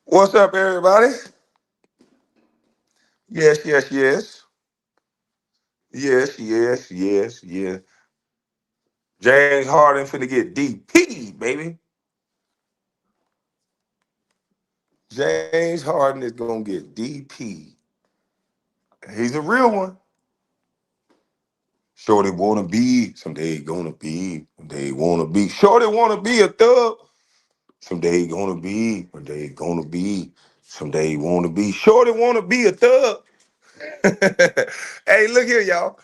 What's up, everybody? Yes, yes, yes. Yes, yes, yes, yes. James Harden finna get DP, baby. James Harden is gonna get DP. He's a real one. Shorty wanna be, someday gonna be, someday wanna be. Shorty wanna be a thug. Someday gonna be, someday gonna be, someday wanna be. Shorty wanna be a thug. Hey, look here, y'all.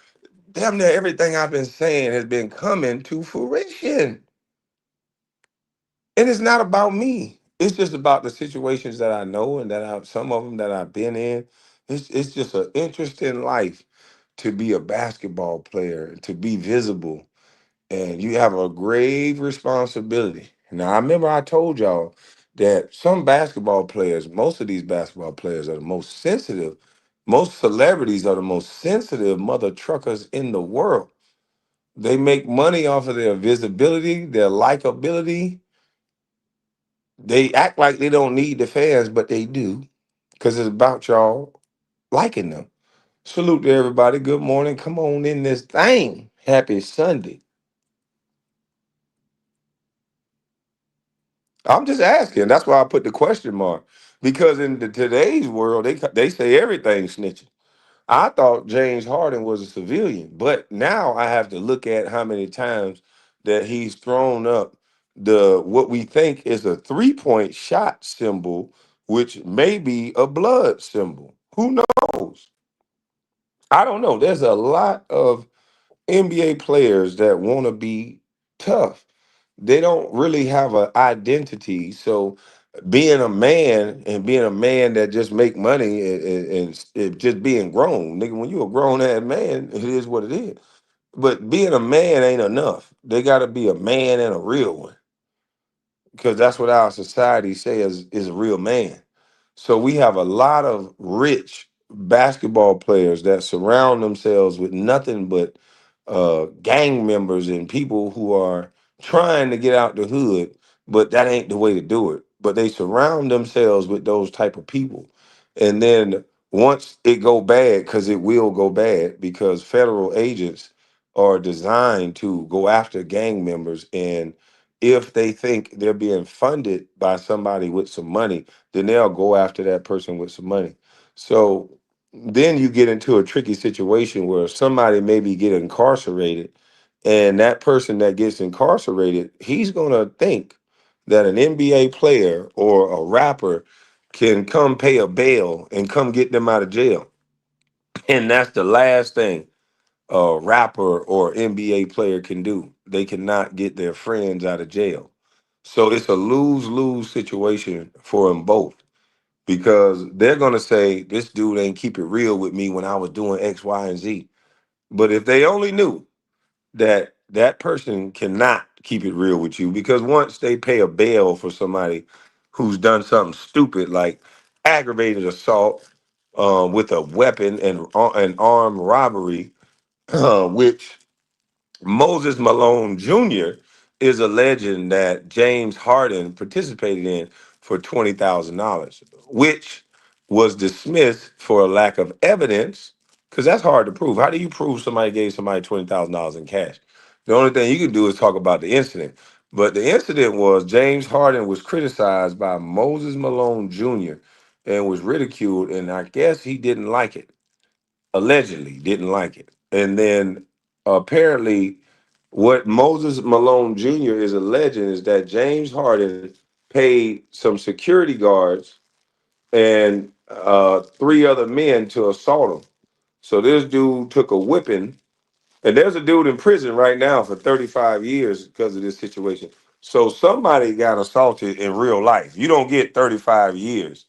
Damn near everything I've been saying has been coming to fruition. And it's not about me. It's just about the situations that I know and some of them that I've been in. It's just an interesting life to be a basketball player, to be visible, and you have a grave responsibility. Now, I remember I told y'all that some basketball players, most of these basketball players are the most sensitive, most celebrities are the most sensitive mother truckers in the world. They make money off of their visibility, their likability. They act like they don't need the fans, but they do, because it's about y'all liking them. Salute to everybody. Good morning. Come on in this thing. Happy Sunday. I'm just asking. That's why I put the question mark. Because in today's world, they say everything's snitching. I thought James Harden was a civilian, but now I have to look at how many times that he's thrown up the what we think is a 3-point shot symbol, which may be a blood symbol. Who knows? I don't know. There's a lot of NBA players that want to be tough. They don't really have an identity. So being a man and being a man that just make money and just being grown, nigga, when you a grown ass man, it is what it is. But being a man ain't enough. They got to be a man and a real one, because that's what our society says is a real man. So we have a lot of rich basketball players that surround themselves with nothing but gang members and people who are trying to get out the hood, but that ain't the way to do it. But they surround themselves with those type of people, and then once it go bad, because it will go bad, because federal agents are designed to go after gang members, and if they think they're being funded by somebody with some money, then they'll go after that person with some money. So then you get into a tricky situation where somebody maybe get incarcerated, and that person that gets incarcerated, he's going to think that an NBA player or a rapper can come pay a bail and come get them out of jail. And that's the last thing a rapper or NBA player can do. They cannot get their friends out of jail. So it's a lose-lose situation for them both, because they're gonna say this dude ain't keep it real with me when I was doing X, Y, and Z. But if they only knew that that person cannot keep it real with you, because once they pay a bail for somebody who's done something stupid like aggravated assault with a weapon and armed robbery, which Moses Malone Jr. is alleging that James Harden participated in for $20,000, which was dismissed for a lack of evidence, because that's hard to prove. How do you prove somebody gave somebody $20,000 in cash? The only thing you can do is talk about the incident. But the incident was James Harden was criticized by Moses Malone Jr. and was ridiculed, and I guess he didn't like it. Allegedly didn't like it. And then apparently what Moses Malone Jr. is alleging is that James Harden paid some security guards and three other men to assault him. So this dude took a whipping, and there's a dude in prison right now for 35 years because of this situation. So somebody got assaulted in real life. You don't get 35 years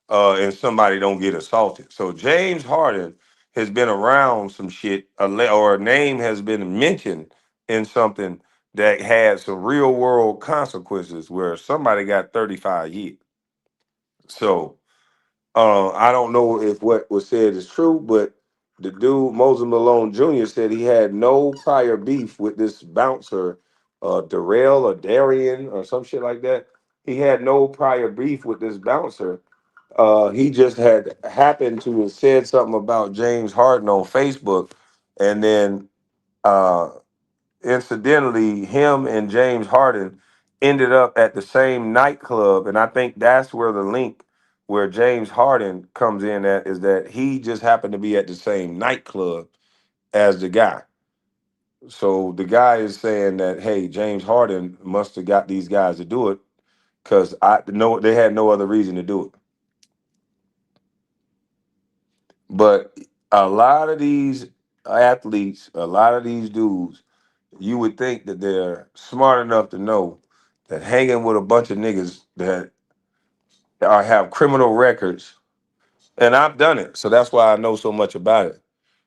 and somebody don't get assaulted. So James Harden has been around some shit, or a name has been mentioned in something that had some real world consequences where somebody got 35 years. So I don't know if what was said is true, but the dude Moses Malone Jr. said he had no prior beef with this bouncer, Darrell or Darian or some shit like that. He had no prior beef with this bouncer. He just had happened to have said something about James Harden on Facebook, and then uh, incidentally, him and James Harden ended up at the same nightclub, and I think that's where the link where James Harden comes in at is that he just happened to be at the same nightclub as the guy. So the guy is saying that, hey, James Harden must have got these guys to do it because I know they had no other reason to do it. But a lot of these athletes, a lot of these dudes, you would think that they're smart enough to know that hanging with a bunch of niggas that are have criminal records, and I've done it, so that's why I know so much about it.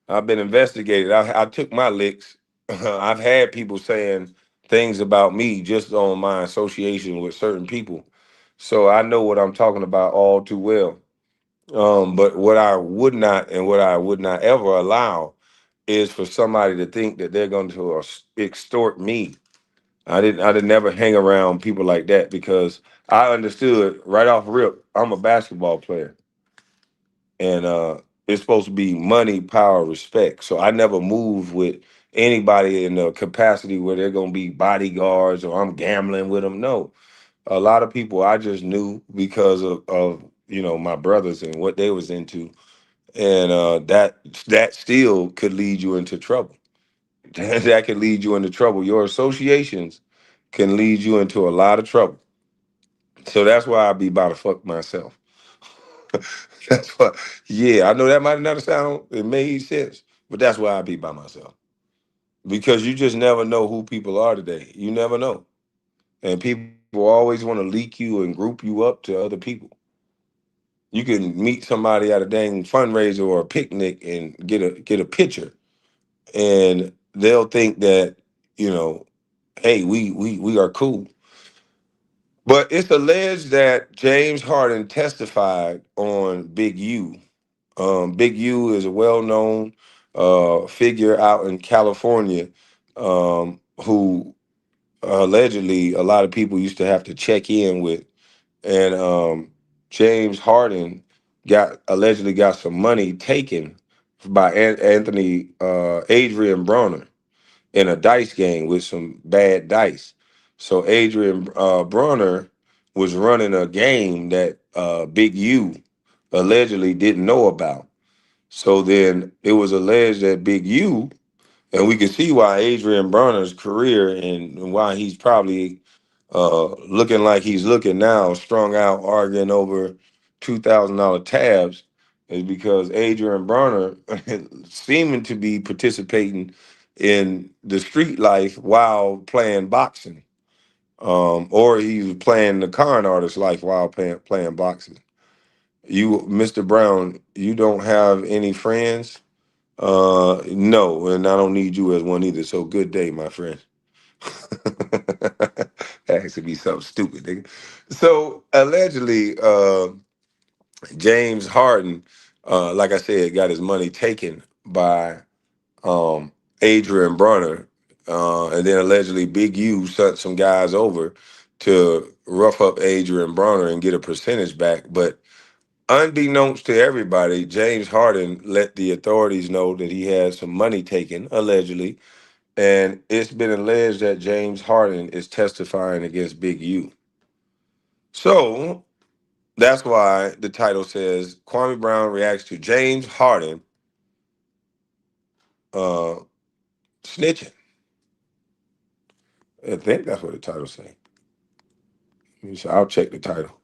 I've been investigated. I took my licks. I've had people saying things about me just on my association with certain people, so I know what I'm talking about all too well. But what I would not and what I would not ever allow is for somebody to think that they're going to extort me. I didn't never hang around people like that because I understood right off rip, I'm a basketball player. And it's supposed to be money, power, respect. So I never moved with anybody in the capacity where they're gonna be bodyguards or I'm gambling with them. No. A lot of people I just knew because of my brothers and what they was into. And that still could lead you into trouble. That could lead you into trouble. Your associations can lead you into a lot of trouble. So that's why I be about to fuck myself. That's why, yeah, I know that might not sound, it made sense, but that's why I be by myself. Because you just never know who people are today. You never know. And people always want to leak you and group you up to other people. You can meet somebody at a dang fundraiser or a picnic and get a picture, and they'll think that, you know, hey, we are cool. But it's alleged that James Harden testified on Big U. Big U is a well-known figure out in California, who allegedly a lot of people used to have to check in with. And James Harden got allegedly got some money taken by Anthony Adrian Bronner in a dice game with some bad dice. So Adrian Bronner was running a game that Big U allegedly didn't know about. So then it was alleged that Big U, and we can see why Adrian Bronner's career and why he's probably looking like he's looking now, strung out, arguing over $2,000 tabs, is because Adrian Bronner seeming to be participating in the street life while playing boxing. Or he was playing the con artist life while playing boxing. You, Mr. Brown, you don't have any friends? No, and I don't need you as one either. So good day, my friend. That has to be something stupid, nigga. So allegedly, James Harden, like I said, got his money taken by um, Adrian Bronner, and then allegedly Big U sent some guys over to rough up Adrian Bronner and get a percentage back. But unbeknownst to everybody, James Harden let the authorities know that he had some money taken, allegedly, and it's been alleged that James Harden is testifying against Big U. So that's why the title says Kwame Brown reacts to James Harden uh, snitching. I think that's what the title says. So I'll check the title.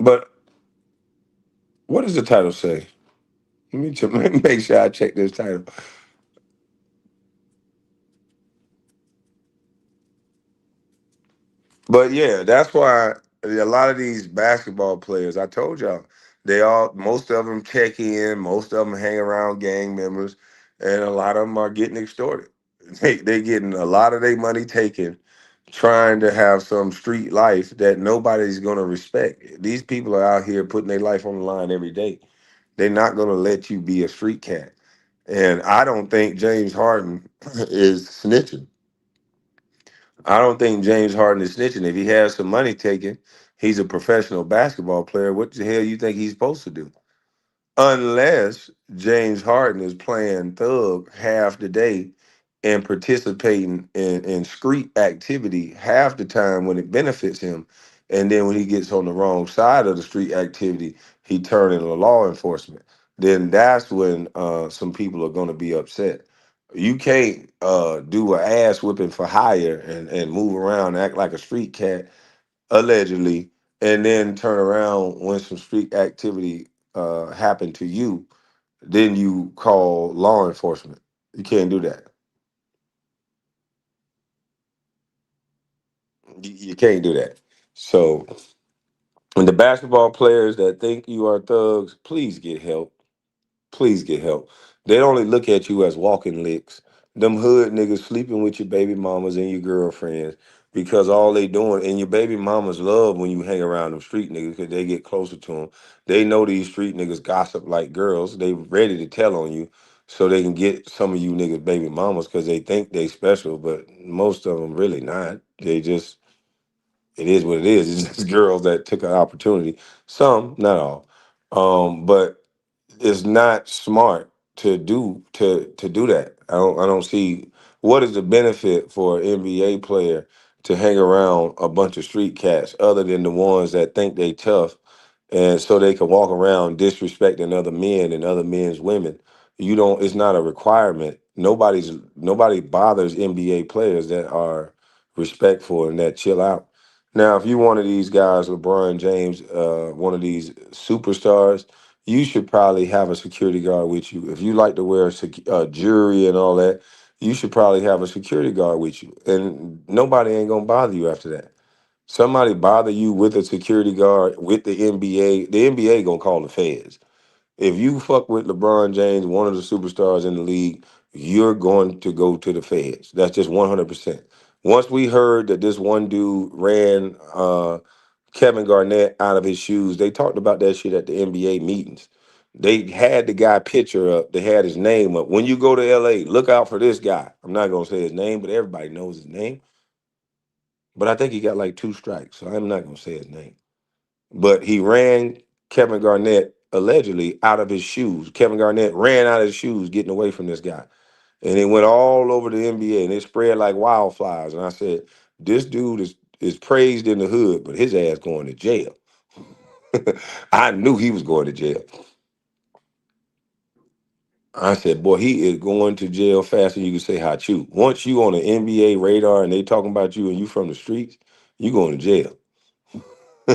But what does the title say? Let me make sure I check this title. But yeah, that's why a lot of these basketball players, I told y'all, most of them check in, most of them hang around gang members, and a lot of them are getting extorted. They getting a lot of their money taken, trying to have some street life that nobody's gonna respect. These people are out here putting their life on the line every day. They're not gonna let you be a street cat. And I don't think James Harden is snitching. I don't think James Harden is snitching. If he has some money taken, he's a professional basketball player. What the hell you think he's supposed to do? Unless James Harden is playing thug half the day and participating in street activity half the time when it benefits him. And then when he gets on the wrong side of the street activity, he turn into law enforcement. Then that's when some people are going to be upset. You can't do an ass whipping for hire and move around, act like a street cat, allegedly, and then turn around when some street activity happened to you, then you call law enforcement. You can't do that. You can't do that. So, when the basketball players that think you are thugs, please get help. Please get help. They only look at you as walking licks. Them hood niggas sleeping with your baby mamas and your girlfriends because all they doing, and your baby mamas love when you hang around them street niggas because they get closer to them. They know these street niggas gossip like girls. They ready to tell on you so they can get some of you niggas baby mamas because they think they special, but most of them really not. They just, it is what it is. It's just girls that took an opportunity. Some, not all. But it's not smart to do that. I don't see what is the benefit for an NBA player to hang around a bunch of street cats other than the ones that think they tough and so they can walk around disrespecting other men and other men's women. You don't, it's not a requirement. Nobody bothers NBA players that are respectful and that chill out. Now, if you one of these guys, LeBron James, one of these superstars, you should probably have a security guard with you. If you like to wear jewelry and all that, you should probably have a security guard with you. And nobody ain't gonna bother you after that. Somebody bother you with a security guard with the NBA gonna call the feds. If you fuck with LeBron James, one of the superstars in the league, you're going to go to the feds. That's just 100%. Once we heard that this one dude ran Kevin Garnett out of his shoes, they talked about that shit at the NBA meetings. They had the guy picture up, they had his name up. When you go to LA, look out for this guy. I'm not gonna say his name, but everybody knows his name. But I think he got like two strikes, so I'm not gonna say his name. But he ran Kevin Garnett allegedly out of his shoes. Kevin Garnett ran out of his shoes getting away from this guy. And it went all over the NBA and it spread like wildfires. And I said, this dude is praised in the hood, but his ass going to jail. I knew he was going to jail. I said, boy, he is going to jail faster than you can say hot you. Once you on the NBA radar and they talking about you and you from the streets, you going to jail.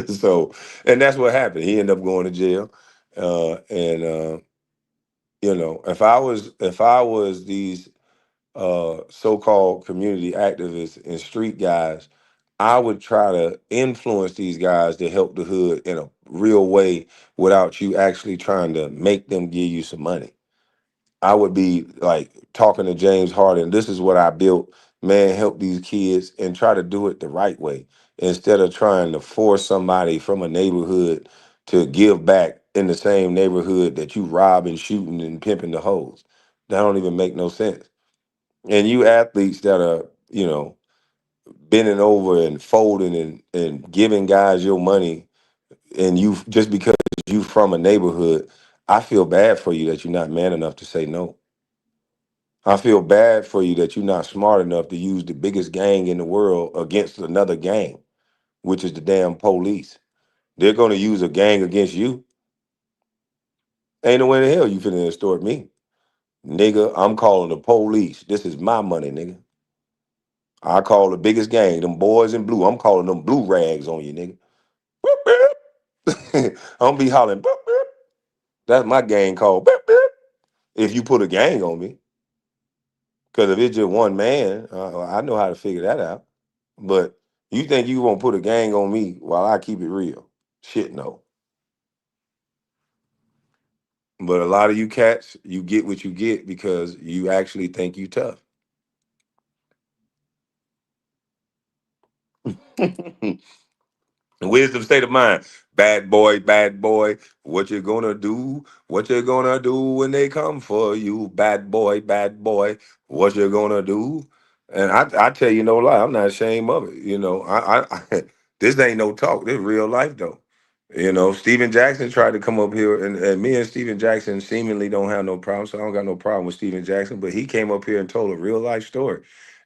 So, and that's what happened. He ended up going to jail. And if I was these so-called community activists and street guys, I would try to influence these guys to help the hood in a real way without you actually trying to make them give you some money. I would be like talking to James Harden. This is what I built. Man, help these kids and try to do it the right way instead of trying to force somebody from a neighborhood to give back in the same neighborhood that you robbing, shooting, and pimping the hoes. That don't even make no sense. And you athletes that are, bending over and folding and giving guys your money, and you just because you from a neighborhood, I feel bad for you that you're not man enough to say no. I feel bad for you that you're not smart enough to use the biggest gang in the world against another gang, which is the damn police. They're going to use a gang against you. Ain't no way in hell you finna extort me. Nigga, I'm calling the police. This is my money, nigga. I call the biggest gang, them boys in blue. I'm calling them blue rags on you, nigga. Boop, boop. I'm gonna be hollering, boop, boop. That's my gang called, boop, boop. If you put a gang on me. Because if it's just one man, I know how to figure that out. But you think you gonna put a gang on me while I keep it real? Shit, no. But a lot of you cats, you get what you get because you actually think you tough. Wisdom state of mind. Bad boy, what you gonna do? What you gonna do when they come for you? Bad boy, what you gonna do? And I tell you no lie, I'm not ashamed of it. I this ain't no talk. This real life though. Steven Jackson tried to come up here, and me and Steven Jackson seemingly don't have no problem. So I don't got no problem with Steven Jackson. But he came up here and told a real life story,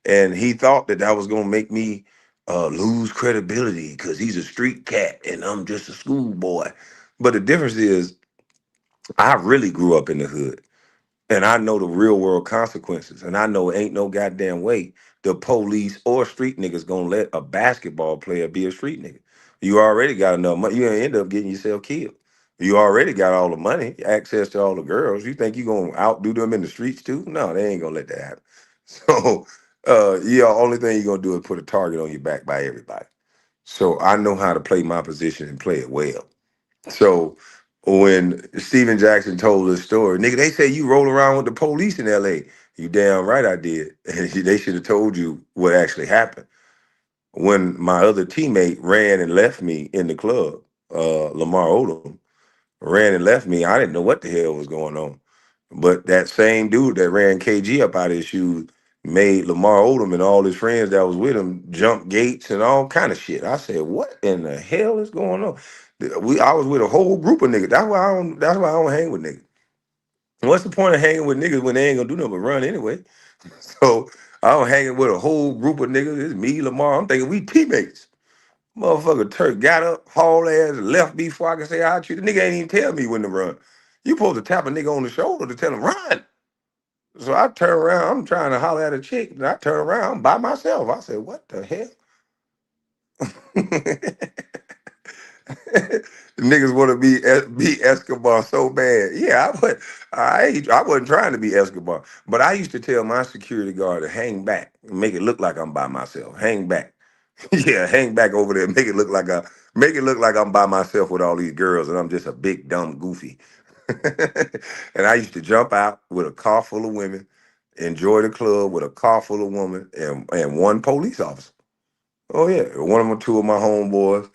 and he thought that that was gonna make me lose credibility because he's a street cat and I'm just a schoolboy. But the difference is, I really grew up in the hood and I know the real world consequences. And I know ain't no goddamn way the police or street niggas gonna let a basketball player be a street nigga. You already got enough money. You gonna end up getting yourself killed. You already got all the money, access to all the girls. You think you gonna outdo them in the streets too? No, they ain't gonna let that happen. So, yeah, only thing you're gonna do is put a target on your back by everybody. So I know how to play my position and play it well. So when Steven Jackson told this story, nigga, they say you roll around with the police in LA. You damn right I did. And they should have told you what actually happened. When my other teammate ran and left me in the club, Lamar Odom ran and left me, I didn't know what the hell was going on. But that same dude that ran KG up out of his shoes made Lamar Odom and all his friends that was with him jump gates and all kind of shit. I said, "What in the hell is going on?" I was with a whole group of niggas. That's why I don't hang with niggas. What's the point of hanging with niggas when they ain't gonna do nothing but run anyway? So I don't hanging with a whole group of niggas. It's me, Lamar. I'm thinking we teammates. Motherfucker Turk got up, haul ass, left me before I can say I treat the nigga ain't even tell me when to run. You supposed to tap a nigga on the shoulder to tell him run. So I turn around, I'm trying to holler at a chick, and I turn around I'm by myself. I said, what the hell? Niggas want to be Escobar so bad. Yeah, I wasn't trying to be Escobar, but I used to tell my security guard to hang back, make it look like I'm by myself. Hang back. Yeah, hang back over there. Make it look like I'm by myself with all these girls and I'm just a big dumb goofy. And I used to jump out with a car full of women, enjoy the club with a car full of women and one police officer. Oh yeah, one of them, two of my homeboys,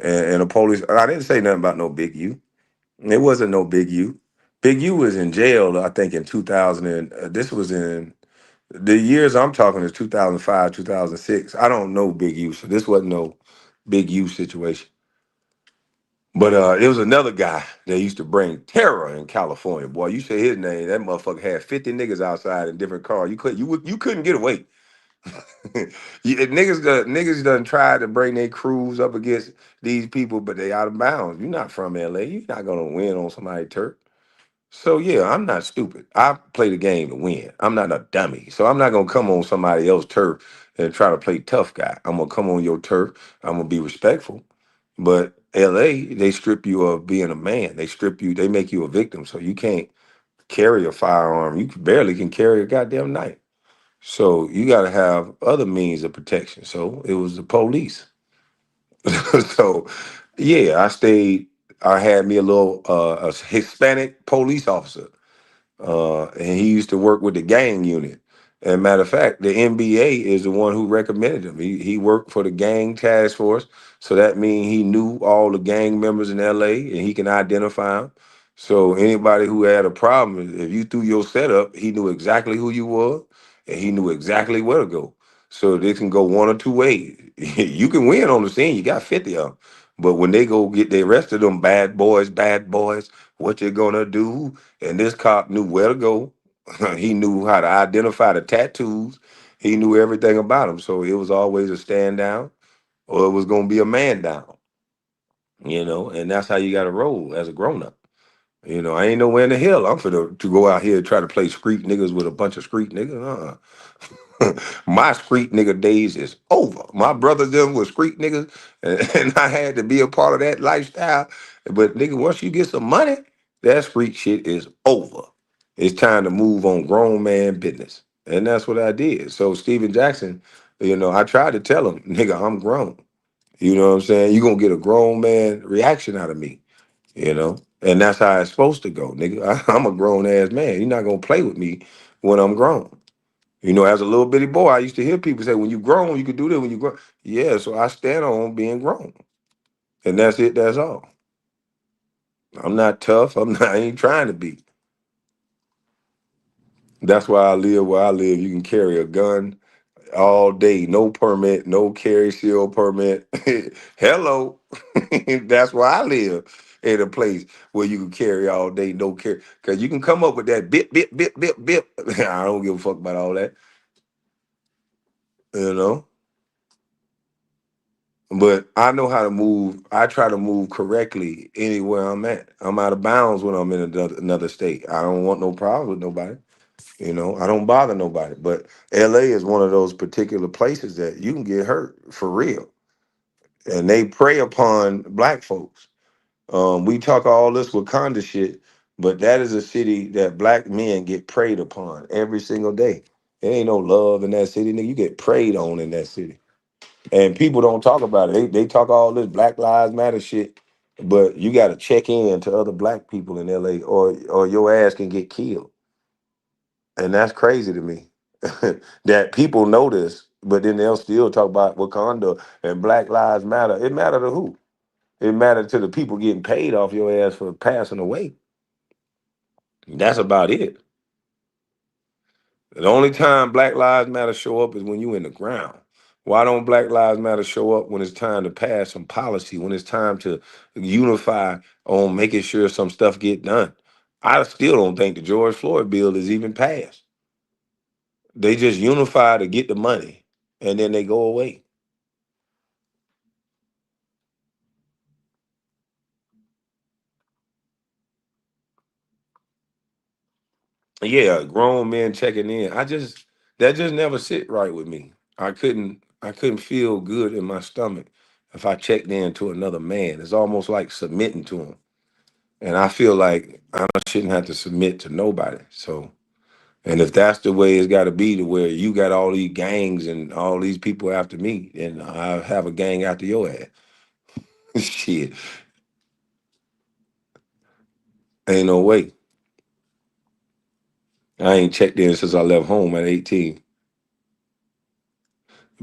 and a police. I didn't say nothing about no Big U. It wasn't no Big U. Big U was in jail, I think, in 2000. This was in the years I'm talking is 2005, 2006. I don't know Big U, so this wasn't no Big U situation. But it was another guy that used to bring terror in California. Boy, you say his name, that motherfucker had 50 niggas outside in different cars. You couldn't get away. Niggas done tried to bring their crews up against these people, but they out of bounds. You're not from LA. You're not gonna win on somebody's turf. So yeah, I'm not stupid. I play the game to win. I'm not a dummy. So I'm not gonna come on somebody else's turf and try to play tough guy. I'm gonna come on your turf. I'm gonna be respectful. But LA, they strip you of being a man. They strip you. They make you a victim. So you can't carry a firearm. You barely can carry a goddamn knife. So you got to have other means of protection. So it was the police. So yeah, I stayed. I had me a little a Hispanic police officer, and he used to work with the gang unit. And matter of fact, the NBA is the one who recommended him. He worked for the gang task force, so that means he knew all the gang members in LA and he can identify them. So anybody who had a problem, if you threw your setup, he knew exactly who you were and he knew exactly where to go. So they can go one or two ways. You can win on the scene. You got 50 of them. But when they go get the rest of them bad boys, what you gonna do? And this cop knew where to go. He knew how to identify the tattoos. He knew everything about them. So it was always a stand down or it was going to be a man down, and that's how you got to roll as a grown up. I ain't nowhere in the hell I'm finna to go out here and try to play street niggas with a bunch of street niggas. My street nigga days is over. My brothers them were street niggas, and I had to be a part of that lifestyle. But nigga, once you get some money, that street shit is over. It's time to move on grown man business, and that's what I did. So Steven Jackson, I tried to tell him, nigga, I'm grown. You know what I'm saying? You gonna get a grown man reaction out of me, and that's how it's supposed to go, nigga. I'm a grown ass man. You're not gonna play with me when I'm grown. As a little bitty boy, I used to hear people say, when you grown, you could do that when you grow. Yeah, so I stand on being grown. And that's it, that's all. I'm not tough. I ain't trying to be. That's why I live where I live. You can carry a gun all day, no permit, no carry seal permit. Hello. That's where I live, in a place where you can carry all day, no carry. Because you can come up with that bip, bip, bip, bip, bip. I don't give a fuck about all that, you know? But I know how to move. I try to move correctly anywhere I'm at. I'm out of bounds when I'm in another state. I don't want no problems with nobody. I don't bother nobody. But LA is one of those particular places that you can get hurt for real. And they prey upon black folks. We talk all this Wakanda shit, but that is a city that black men get preyed upon every single day. There ain't no love in that city, nigga. You get preyed on in that city. And people don't talk about it. They talk all this Black Lives Matter shit, but you got to check in to other black people in LA, or your ass can get killed. And that's crazy to me that people know this, but then they'll still talk about Wakanda and Black Lives Matter. It matter to who? It matter to the people getting paid off your ass for passing away. That's about it. The only time Black Lives Matter show up is when you in the ground. Why don't Black Lives Matter show up when it's time to pass some policy, when it's time to unify on making sure some stuff get done? I still don't think the George Floyd bill is even passed. They just unify to get the money and then they go away. Yeah, grown men checking in. That just never sit right with me. I couldn't feel good in my stomach if I checked in to another man. It's almost like submitting to him. And I feel like I shouldn't have to submit to nobody. So, and if that's the way it's got to be, to where you got all these gangs and all these people after me, then I have a gang after your ass. Shit, ain't no way. I ain't checked in since I left home at 18.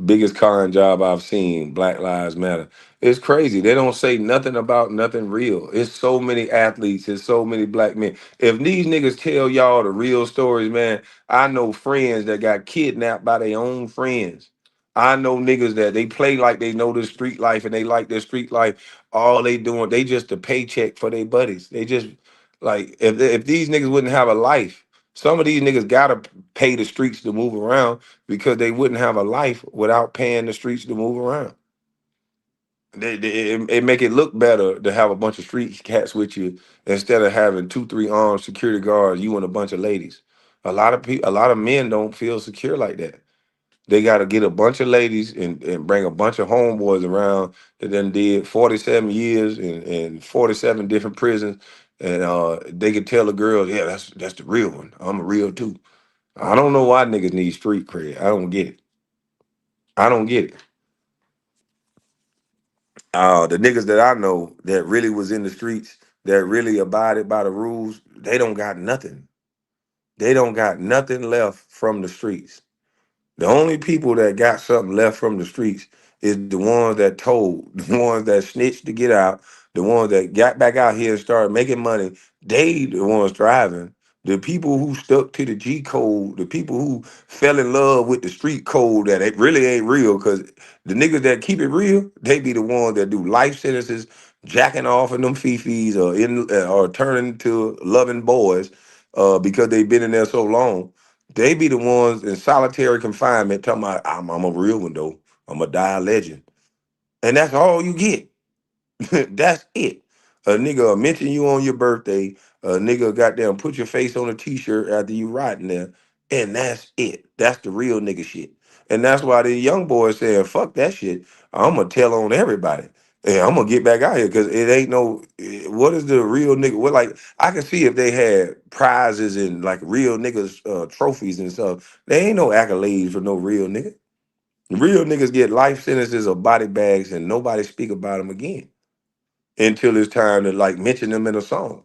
Biggest con job I've seen, Black Lives Matter. It's crazy. They don't say nothing about nothing real. It's so many athletes, it's so many black men. If these niggas tell y'all the real stories, man, I know friends that got kidnapped by their own friends. I know niggas that they play like they know the street life and they like their street life. All they doing, they just a paycheck for their buddies. They just like, if these niggas wouldn't have a life, some of these niggas gotta pay the streets to move around, because they wouldn't have a life without paying the streets to move around. It make it look better to have a bunch of street cats with you instead of having two, three armed security guards, you and a bunch of ladies. A lot of men don't feel secure like that. They got to get a bunch of ladies and bring a bunch of homeboys around that then did 47 years in 47 different prisons. And they could tell the girls, yeah, that's the real one. I'm a real too. I don't know why niggas need street cred. I don't get it. I don't get it. The niggas that I know that really was in the streets, that really abided by the rules, they don't got nothing. They don't got nothing left from the streets. The only people that got something left from the streets is the ones that told, the ones that snitched to get out, the ones that got back out here and started making money. They the ones driving. The people who stuck to the G code, the people who fell in love with the street code that it really ain't real, because the niggas that keep it real, they be the ones that do life sentences, jacking off in them fifis, or turning to loving boys, because they've been in there so long. They be the ones in solitary confinement talking about, I'm a real one though. I'm a die a legend. And that's all you get. That's it. A nigga will mention you on your birthday. A nigga goddamn put your face on a t-shirt after you riding there. And that's it. That's the real nigga shit. And that's why the young boys saying, fuck that shit. I'm gonna tell on everybody. And I'm gonna get back out here, because it ain't no what is the real nigga? What, like, I can see if they had prizes and like real niggas trophies and stuff. They ain't no accolades for no real nigga. Real niggas get life sentences or body bags and nobody speak about them again until it's time to like mention them in a song.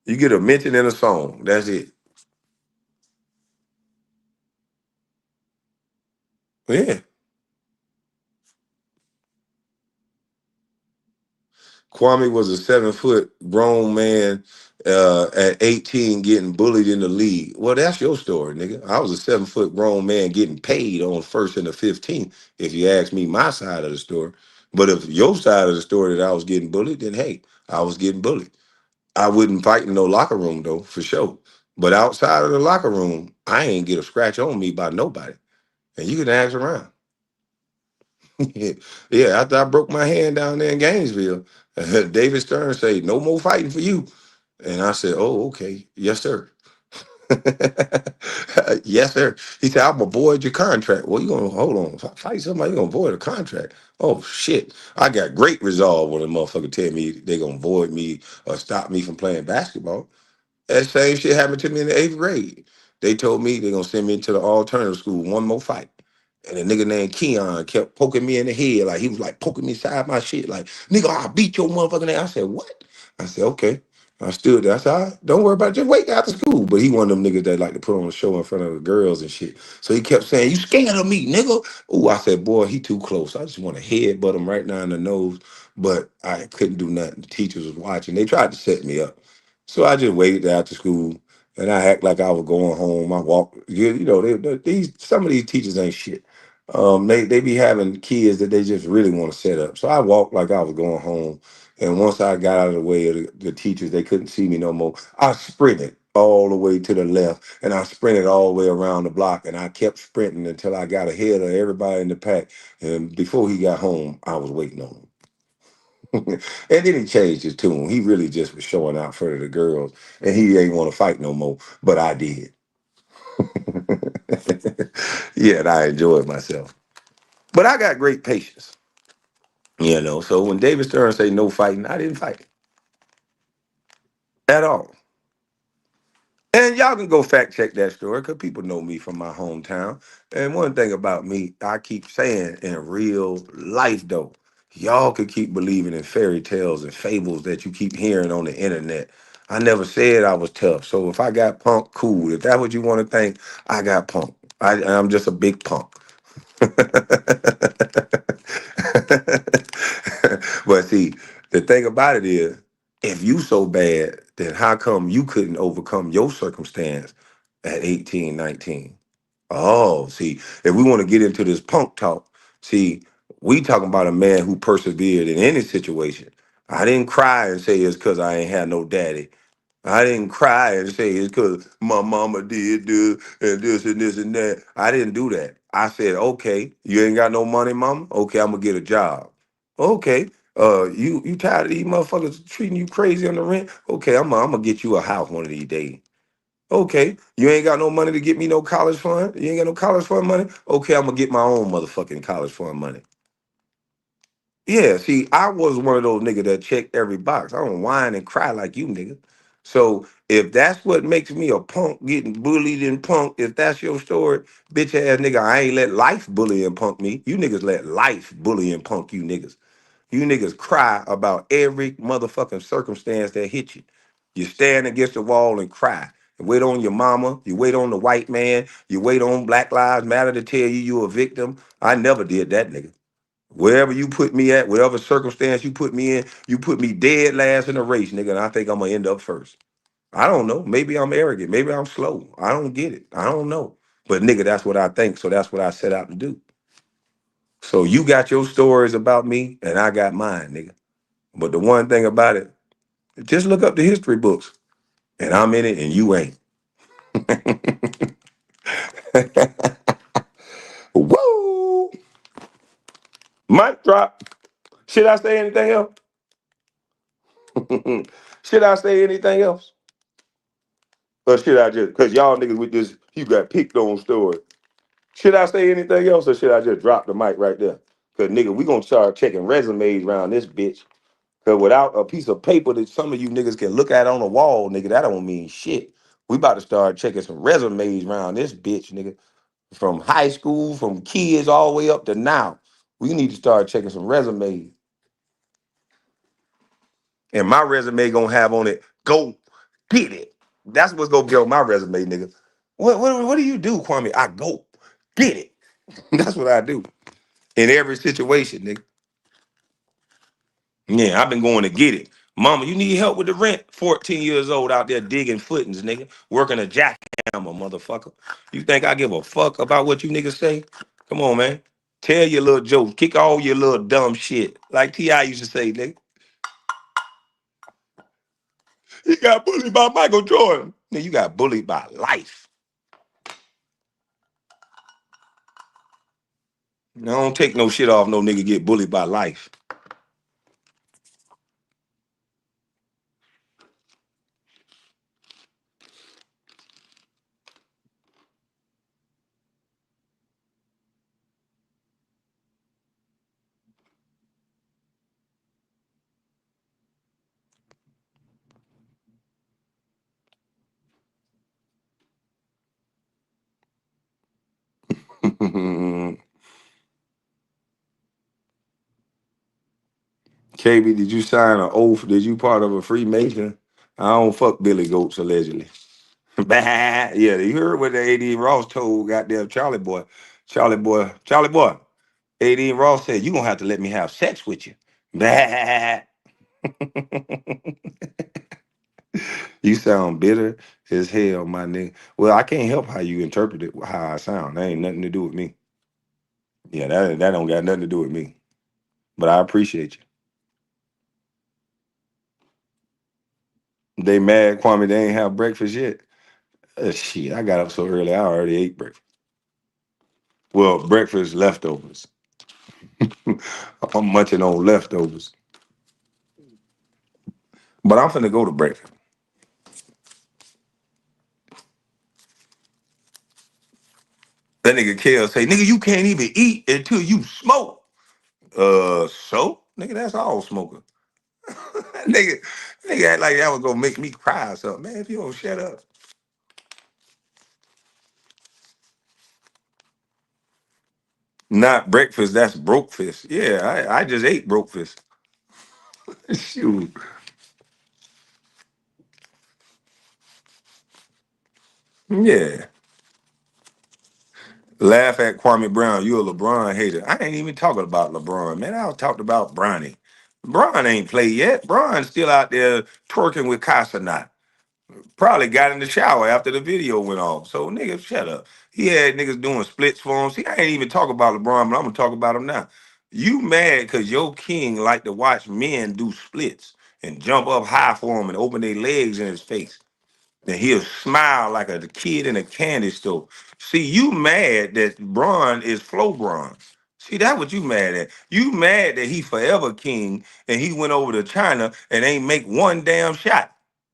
You get a mention in a song. That's it. Yeah. Kwame was a 7 foot grown man at 18 getting bullied in the league. Well, that's your story, nigga. I was a 7 foot grown man getting paid on first and the 15th, if you ask me my side of the story. But if your side of the story that I was getting bullied, then hey, I was getting bullied. I wouldn't fight in no locker room though, for sure. But outside of the locker room, I ain't get a scratch on me by nobody. And you can ask around. Yeah, after I broke my hand down there in Gainesville, David Stern said, "No more fighting for you." And I said, "Oh, okay. Yes, sir." Yes, sir. He said, "I'm gonna void your contract." Well, you gonna hold on, fight somebody, you gonna void a contract. Oh shit. I got great resolve when a motherfucker tell me they gonna void me or stop me from playing basketball. That same shit happened to me in the 8th grade. They told me they gonna send me to the alternative school, one more fight. And a nigga named Keon kept poking me in the head. Like he was like poking me side my shit. Like, nigga, I'll beat your motherfucking ass. I said, what? I said, okay. I stood there. I said, all right, don't worry about it. Just wait after school. But he one of them niggas that like to put on a show in front of the girls and shit. So he kept saying, you scared of me, nigga. Ooh, I said, boy, he too close. I just want to headbutt him right now in the nose. But I couldn't do nothing. The teachers was watching. They tried to set me up. So I just waited after school and I act like I was going home. I walked, these some of these teachers ain't shit. They be having kids that they just really want to set up. So I walked like I was going home. And once I got out of the way of the teachers, they couldn't see me no more. I sprinted all the way to the left and I sprinted all the way around the block and I kept sprinting until I got ahead of everybody in the pack. And before he got home, I was waiting on him. And then he changed his tune. He really just was showing out for the girls, and he ain't want to fight no more. But I did. Yeah, and I enjoyed myself. But I got great patience, So when David Stern say no fighting, I didn't fight at all. And y'all can go fact check that story because people know me from my hometown. And one thing about me, I keep saying in real life though, y'all could keep believing in fairy tales and fables that you keep hearing on the internet. I never said I was tough. So if I got punk, cool. If that's what you want to think, I got punk. I'm just a big punk. But see, the thing about it is, if you so bad, then how come you couldn't overcome your circumstance at 18, 19? Oh, see, if we want to get into this punk talk, see, we talking about a man who persevered in any situation. I didn't cry and say it's because I ain't had no daddy. I didn't cry and say it's because my mama did this and this and this and that. I didn't do that. I said, okay, you ain't got no money, mama? Okay, I'm gonna get a job. Okay. You tired of these motherfuckers treating you crazy on the rent? Okay, I'm gonna get you a house one of these days. Okay, you ain't got no money to get me no college fund? You ain't got no college fund money? Okay, I'm gonna get my own motherfucking college fund money. Yeah, see, I was one of those niggas that checked every box. I don't whine and cry like you nigga. So if that's what makes me a punk getting bullied and punk, if that's your story, bitch ass nigga, I ain't let life bully and punk me. You niggas let life bully and punk you niggas. You niggas cry about every motherfucking circumstance that hit you. You stand against the wall and cry. You wait on your mama. You wait on the white man. You wait on Black Lives Matter to tell you a victim. I never did that, nigga. Wherever you put me at, whatever circumstance you put me in, you put me dead last in the race, nigga, and I think I'm gonna end up first. I don't know. Maybe I'm arrogant. Maybe I'm slow. I don't get it. I don't know. But nigga, that's what I think. So that's what I set out to do. So you got your stories about me, and I got mine, nigga. But the one thing about it, just look up the history books, and I'm in it, and you ain't. Woo! Mic drop. Should I say anything else? Should I say anything else? Or should I just, because y'all niggas with this, you got picked on story. Should I say anything else or should I just drop the mic right there? Because nigga, we gonna start checking resumes around this bitch. Because without a piece of paper that some of you niggas can look at on the wall, nigga, that don't mean shit. We about to start checking some resumes around this bitch, nigga. From high school, from kids all the way up to now. We need to start checking some resumes. And my resume gonna have on it, go get it. That's what's gonna be on my resume, nigga. What do you do, Kwame? I go get it. That's what I do in every situation, nigga. Yeah, I've been going to get it. Mama, you need help with the rent? 14 years old out there digging footings, nigga. Working a jackhammer, motherfucker. You think I give a fuck about what you niggas say? Come on, man. Tell your little jokes. Kick all your little dumb shit. Like T.I. used to say, nigga. He got bullied by Michael Jordan. Nigga, you got bullied by life. I don't take no shit off no nigga get bullied by life. KB, did you sign an oath? Did you part of a Freemason? I don't fuck Billy Goats, allegedly. Bah. Yeah, you heard what the AD Ross told goddamn Charlie boy. Charlie boy. AD Ross said, you gonna have to let me have sex with you. Bah. You sound bitter as hell, my nigga. Well, I can't help how you interpret it, how I sound. That ain't nothing to do with me. Yeah, that don't got nothing to do with me. But I appreciate you. They mad, Kwame, they ain't have breakfast yet. Shit, I got up so early, I already ate breakfast. Well, breakfast leftovers. I'm munching on leftovers. But I'm finna go to breakfast. That nigga Kel say, nigga, you can't even eat until you smoke. So? Nigga, that's all smoking. nigga, nigga act like that was gonna make me cry or something. Man, if you don't shut up. Not breakfast, that's brokefast. Yeah, I just ate brokefast. Shoot. Yeah. Laugh at Kwame Brown. You a LeBron hater. I ain't even talking about LeBron, man. I was talking about Bronny. Bron ain't played yet. Bron's still out there twerking with Casanat. Probably got in the shower after the video went off. So nigga, shut up. He had niggas doing splits for him. See, I ain't even talk about LeBron, but I'm gonna talk about him now. You mad because your king like to watch men do splits and jump up high for him and open their legs in his face. And he'll smile like a kid in a candy store. See, you mad that Braun is Flo Braun. See, that's what you mad at. You mad that he forever king and he went over to China and ain't make one damn shot.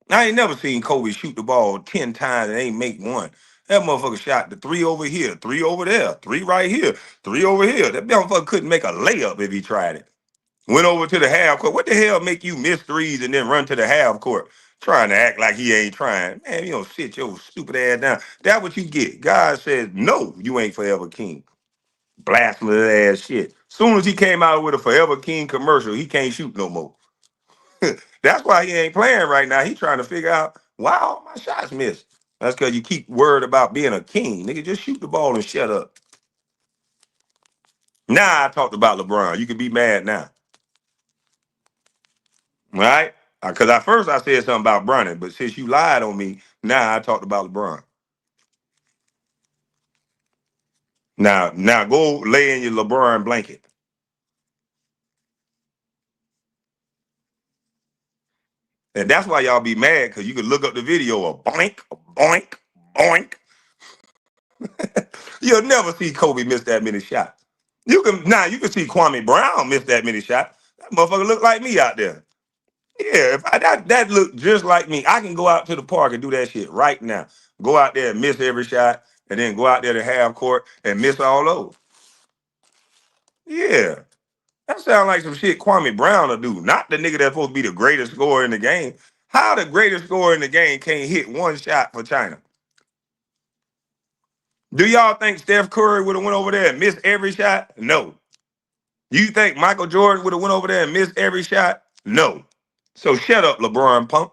I ain't never seen Kobe shoot the ball 10 times and ain't make one. That motherfucker shot the three over here, three over there, three right here, three over here. That motherfucker couldn't make a layup if he tried it. Went over to the half court. What the hell make you miss threes and then run to the half court? Trying to act like he ain't trying. Man, you don't sit your stupid ass down. That's what you get. God says, no, you ain't forever king. Blasphemous ass shit. Soon as he came out with a Forever King commercial, he can't shoot no more. That's why he ain't playing right now. He trying to figure out why all my shots missed. That's because you keep worried about being a king. Nigga, just shoot the ball and shut up. Now I talked about LeBron. You can be mad now. Right? Because at first I said something about Bronny, but since you lied on me, now I talked about LeBron. Now go lay in your LeBron blanket. And that's why y'all be mad, because you can look up the video of boink, boink, boink. You'll never see Kobe miss that many shots. You can see Kwame Brown miss that many shots. That motherfucker look like me out there. Yeah, if that look just like me. I can go out to the park and do that shit right now. Go out there and miss every shot, and then go out there to half court and miss all those. Yeah. That sounds like some shit Kwame Brown will do. Not the nigga that's supposed to be the greatest scorer in the game. How the greatest scorer in the game can't hit one shot for China? Do y'all think Steph Curry would have went over there and missed every shot? No. You think Michael Jordan would have went over there and missed every shot? No. So shut up, LeBron Punk.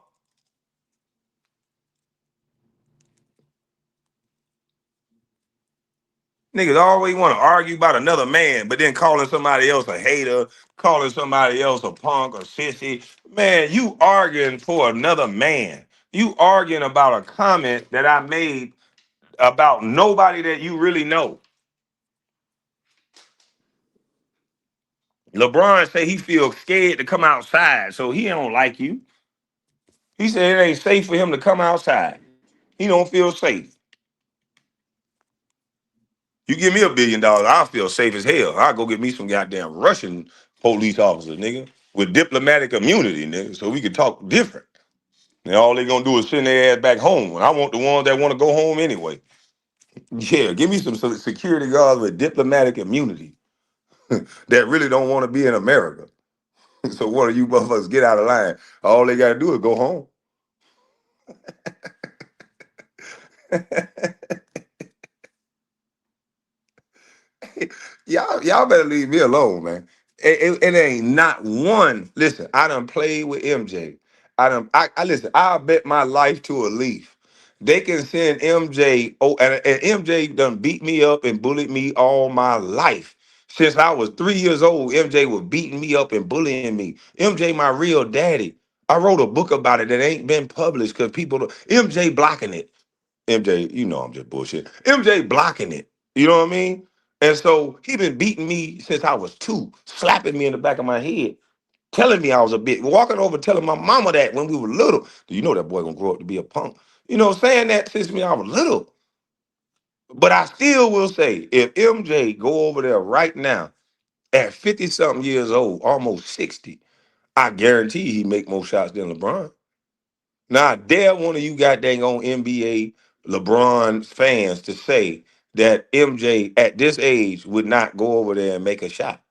Niggas always want to argue about another man, but then calling somebody else a hater, calling somebody else a punk or sissy. Man, you arguing for another man. You arguing about a comment that I made about nobody that you really know. LeBron say he feels scared to come outside, so he don't like you. He said it ain't safe for him to come outside. He don't feel safe. You give me $1 billion, I'll feel safe as hell. I'll go get me some goddamn Russian police officers, nigga, with diplomatic immunity, nigga, so we can talk different. And all they gonna do is send their ass back home. And I want the ones that want to go home anyway. Yeah, give me some security guards with diplomatic immunity that really don't want to be in America. So one of you motherfuckers get out of line. All they gotta do is go home. Y'all better leave me alone, man. It ain't not one. Listen, I done played with MJ. I listen. I bet my life to a leaf. They can send MJ. Oh, and MJ done beat me up and bullied me all my life. Since I was 3 years old, MJ was beating me up and bullying me. MJ, my real daddy. I wrote a book about it that ain't been published because MJ blocking it. MJ, you know I'm just bullshit. MJ blocking it. You know what I mean? And so he been beating me since I was 2, slapping me in the back of my head, telling me I was a bitch, walking over telling my mama that when we were little. Do you know that boy gonna grow up to be a punk? You know, saying that since me I was little. But I still will say, if MJ go over there right now at 50 something years old, almost 60, I guarantee he make more shots than LeBron. Now, I dare one of you goddamn on NBA LeBron fans to say that MJ at this age would not go over there and make a shot.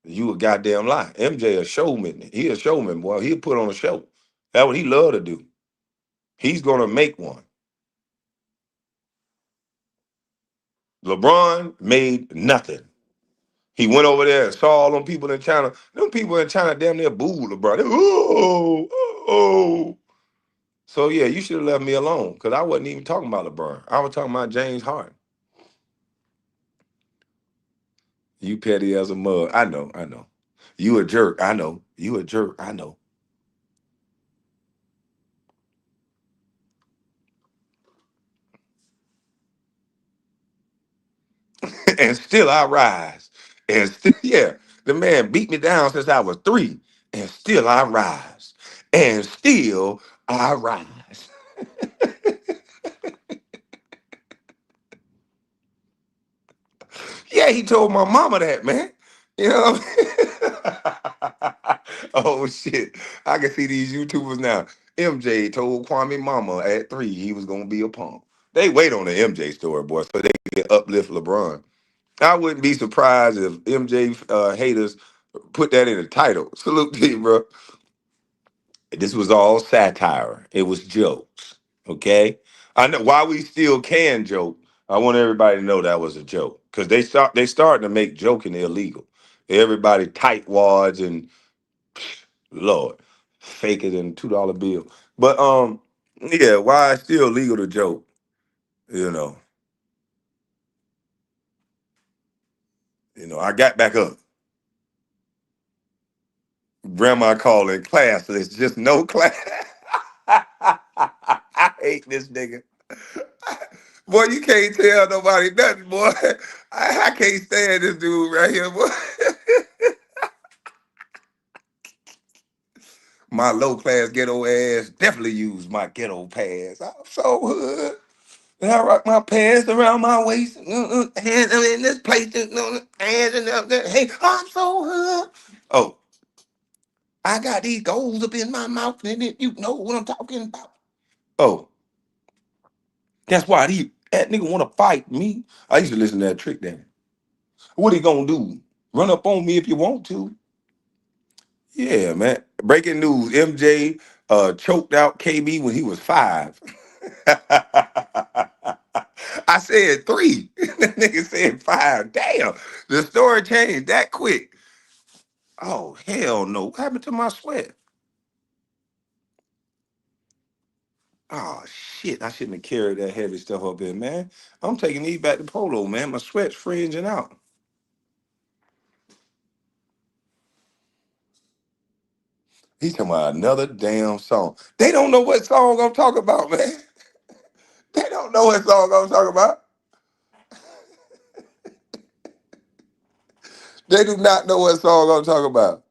You a goddamn lie. MJ a showman. He a showman, boy. He'll put on a show. That's what he love to do. He's gonna make one. LeBron made nothing. He went over there and saw all them people in China. Them people in China damn near booed LeBron. Oh, oh. So yeah, you should have left me alone because I wasn't even talking about LeBron. I was talking about James Harden. You petty as a mug. I know, I know. You a jerk. I know. You a jerk. I know. And still I rise. And still, yeah, the man beat me down since I was 3. And still I rise. And still I rise. Yeah, he told my mama that, man. You know what I mean? Oh shit. I can see these YouTubers now. MJ told Kwame mama at 3 he was gonna be a punk. They wait on the MJ story, boy, so they can uplift LeBron. I wouldn't be surprised if MJ haters put that in the title. Salute to you, bro. This was all satire. It was jokes. Okay. I know why we still can joke. I want everybody to know that was a joke because they starting to make joking illegal. Everybody tightwads and Lord, faker than $2 bill. But yeah, why it's still legal to joke? You know, I got back up. Grandma calling class. There's just no class. I hate this nigga. Boy, you can't tell nobody nothing, boy. I can't stand this dude right here, boy. My low class ghetto ass definitely use my ghetto pass. I'm so hood. And I rock my pants around my waist. Hands in this place. Hands in there. Hey, I'm so hood. Oh, I got these goals up in my mouth, and you know what I'm talking about. Oh, that's why that nigga want to fight me. I used to listen to that trick then. What he gonna do? Run up on me if you want to. Yeah, man. Breaking news: MJ choked out KB when he was 5. I said 3. That nigga said 5. Damn, the story changed that quick. Oh hell no! What happened to my sweat? Oh shit! I shouldn't have carried that heavy stuff up there, man. I'm taking these back to Polo, man. My sweat's fringing out. He's talking about another damn song. They don't know what song I'm talking about, man. They don't know what song I'm talking about. They do not know what song I'm talking about.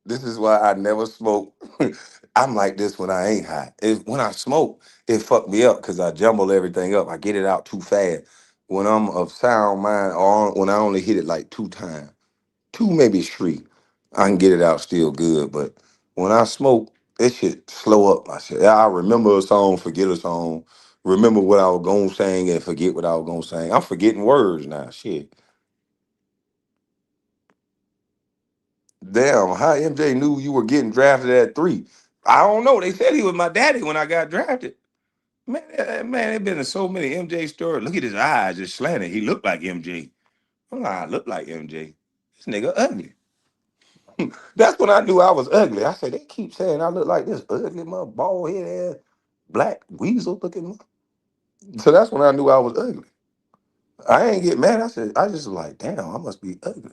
This is why I never smoke. I'm like this when I ain't high. When I smoke, it fuck me up because I jumble everything up. I get it out too fast. When I'm of sound mind, or when I only hit it like two times, two maybe three, I can get it out still good. But when I smoke, it shit slow up. I said, I remember a song, forget a song. Remember what I was gonna sing and forget what I was gonna sing. I'm forgetting words now. Shit. Damn, how MJ knew you were getting drafted at 3? I don't know. They said he was my daddy when I got drafted. Man, it been so many MJ stories. Look at his eyes just slanted. He looked like MJ. I'm like, I look like MJ. This nigga ugly. That's when I knew I was ugly. I said, they keep saying I look like this ugly mother, bald head ass, black weasel looking. So that's when I knew I was ugly. I ain't get mad. I said, I just was like, damn, I must be ugly.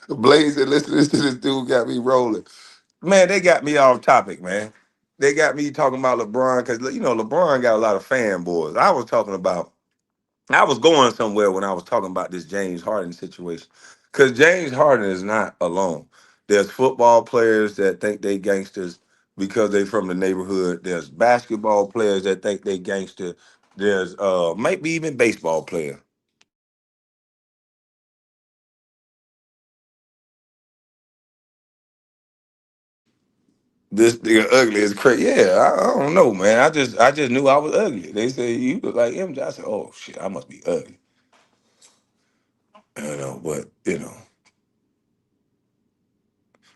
Blaze and listening to this dude got me rolling. Man, they got me off topic, man. They got me talking about LeBron because LeBron got a lot of fanboys. I was going somewhere when I was talking about this James Harden situation. Because James Harden is not alone. There's football players that think they gangsters because they from the neighborhood. There's basketball players that think they gangster. There's might be even baseball player. This nigga ugly is crazy. Yeah, I don't know, man. I just knew I was ugly. They said you look like MJ. I said, oh shit, I must be ugly. But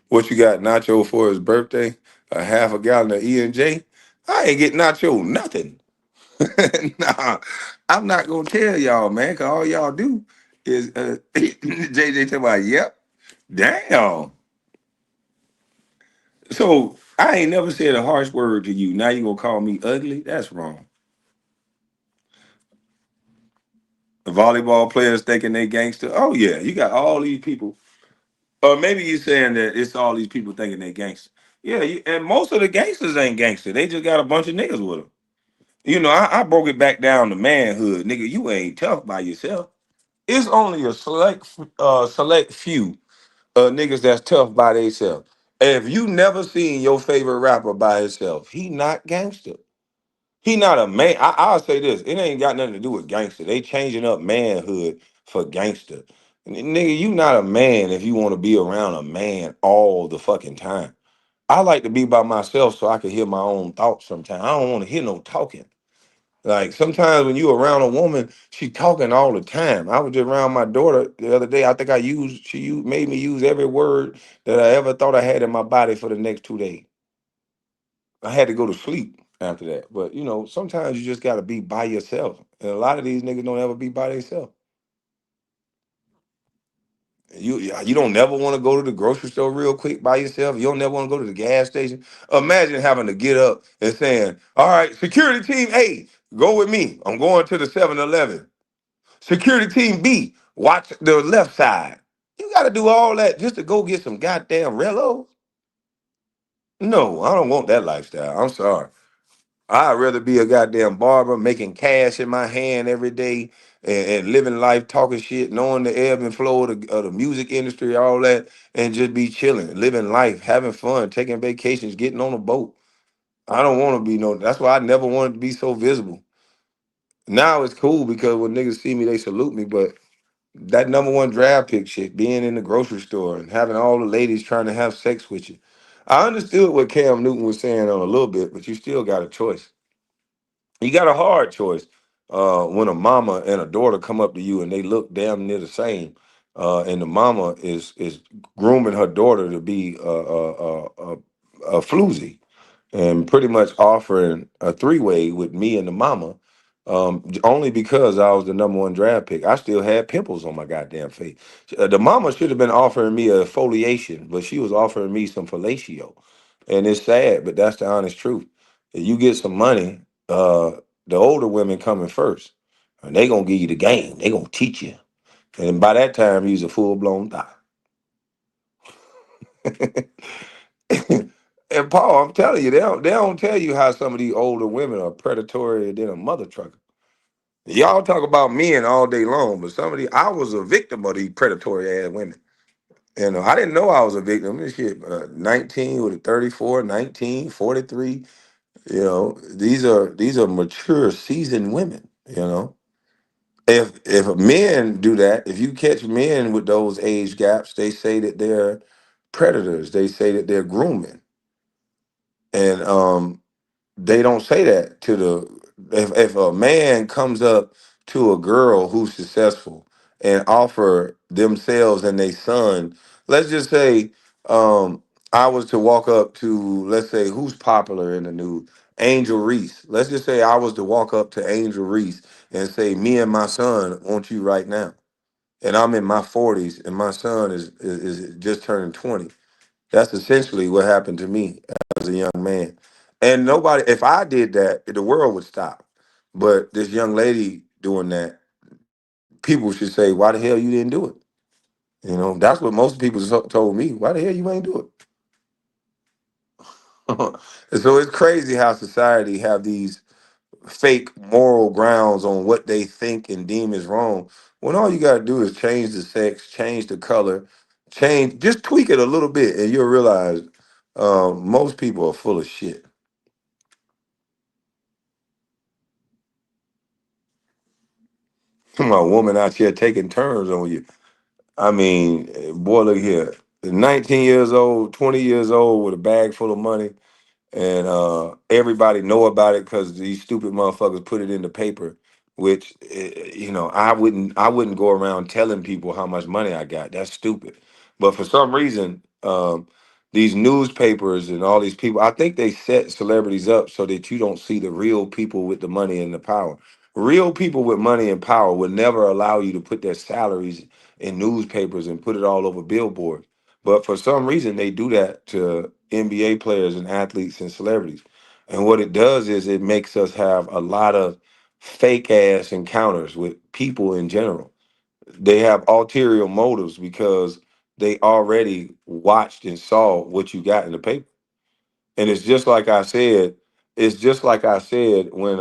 what you got Nacho for his birthday? A half a gallon of E&J? I ain't get Nacho nothing. Nah, I'm not gonna tell y'all, man, cause all y'all do is JJ tell me, yep, damn. So I ain't never said a harsh word to you. Now you gonna call me ugly? That's wrong. The volleyball players thinking they gangster. Oh yeah, you got all these people. Or maybe you're saying that it's all these people thinking they gangster. Yeah, and most of the gangsters ain't gangster. They just got a bunch of niggas with them. I broke it back down to manhood, nigga. You ain't tough by yourself. It's only a select few niggas that's tough by themselves. If you never seen your favorite rapper by himself, he not gangster. He not a man. I'll say this: it ain't got nothing to do with gangster. They changing up manhood for gangster. Nigga, you not a man if you want to be around a man all the fucking time. I like to be by myself so I can hear my own thoughts sometimes. I don't want to hear no talking. Like sometimes when you around a woman, she talking all the time. I was just around my daughter the other day. I think she made me use every word that I ever thought I had in my body for the next 2 days. I had to go to sleep after that. But sometimes you just gotta be by yourself. And a lot of these niggas don't ever be by themselves. You don't never want to go to the grocery store real quick by yourself. You don't never want to go to the gas station. Imagine having to get up and saying, all right, security team A, go with me. I'm going to the 7-Eleven. Security team B, watch the left side. You got to do all that just to go get some goddamn Rellos? No, I don't want that lifestyle. I'm sorry. I'd rather be a goddamn barber making cash in my hand every day and living life, talking shit, knowing the ebb and flow of the music industry, all that, and just be chilling, living life, having fun, taking vacations, getting on a boat. I don't want to be no. That's why I never wanted to be so visible. Now it's cool because when niggas see me, they salute me. But that number one draft pick shit, being in the grocery store and having all the ladies trying to have sex with you. I understood what Cam Newton was saying on a little bit, but you still got a choice. You got a hard choice when a mama and a daughter come up to you and they look damn near the same, and the mama is grooming her daughter to be a floozy and pretty much offering a 3-way with me and the mama. only because I was the number one draft pick. I still had pimples on my goddamn face. The mama should have been offering me a foliation, but she was offering me some fellatio. And it's sad, but that's the honest truth. If you get some money, the older women coming first. And they gonna give you the game. They gonna teach you. And by that time, he's a full blown thot. And Paul, I'm telling you, they don't tell you how some of these older women are predatory than a mother trucker. Y'all talk about men all day long, but some of these, I was a victim of these predatory ass women. You know, I didn't know I was a victim. This shit, 19 with a 34, 19, 43. You know, these are mature, seasoned women. You know, if men do that, if you catch men with those age gaps, they say that they're predators. They say that they're grooming, and they don't say that to the if a man comes up to a girl who's successful and offer themselves and their son. Let's just say I was to walk up to, let's say, who's popular in the news, Angel Reese. Let's just say I was to walk up to Angel Reese and say, me and my son want you right now, and I'm in my 40s and my son is just turning 20. That's essentially what happened to me as a young man. And nobody, if I did that, the world would stop. But this young lady doing that, people should say, why the hell you didn't do it? You know, that's what most people told me. Why the hell you ain't do it? And so it's crazy how society have these fake moral grounds on what they think and deem is wrong. When all you gotta do is change the sex, change the color, change, just tweak it a little bit, and you'll realize most people are full of shit. My woman out here taking turns on you. I mean, boy, look here. 19 years old, 20 years old with a bag full of money, and everybody know about it because these stupid motherfuckers put it in the paper. Which I wouldn't go around telling people how much money I got. That's stupid. But for some reason, these newspapers and all these people, I think they set celebrities up so that you don't see the real people with the money and the power. Real people with money and power would never allow you to put their salaries in newspapers and put it all over billboards. But for some reason, they do that to NBA players and athletes and celebrities. And what it does is it makes us have a lot of fake ass encounters with people in general. They have ulterior motives because they already watched and saw what you got in the paper. And it's just like I said, when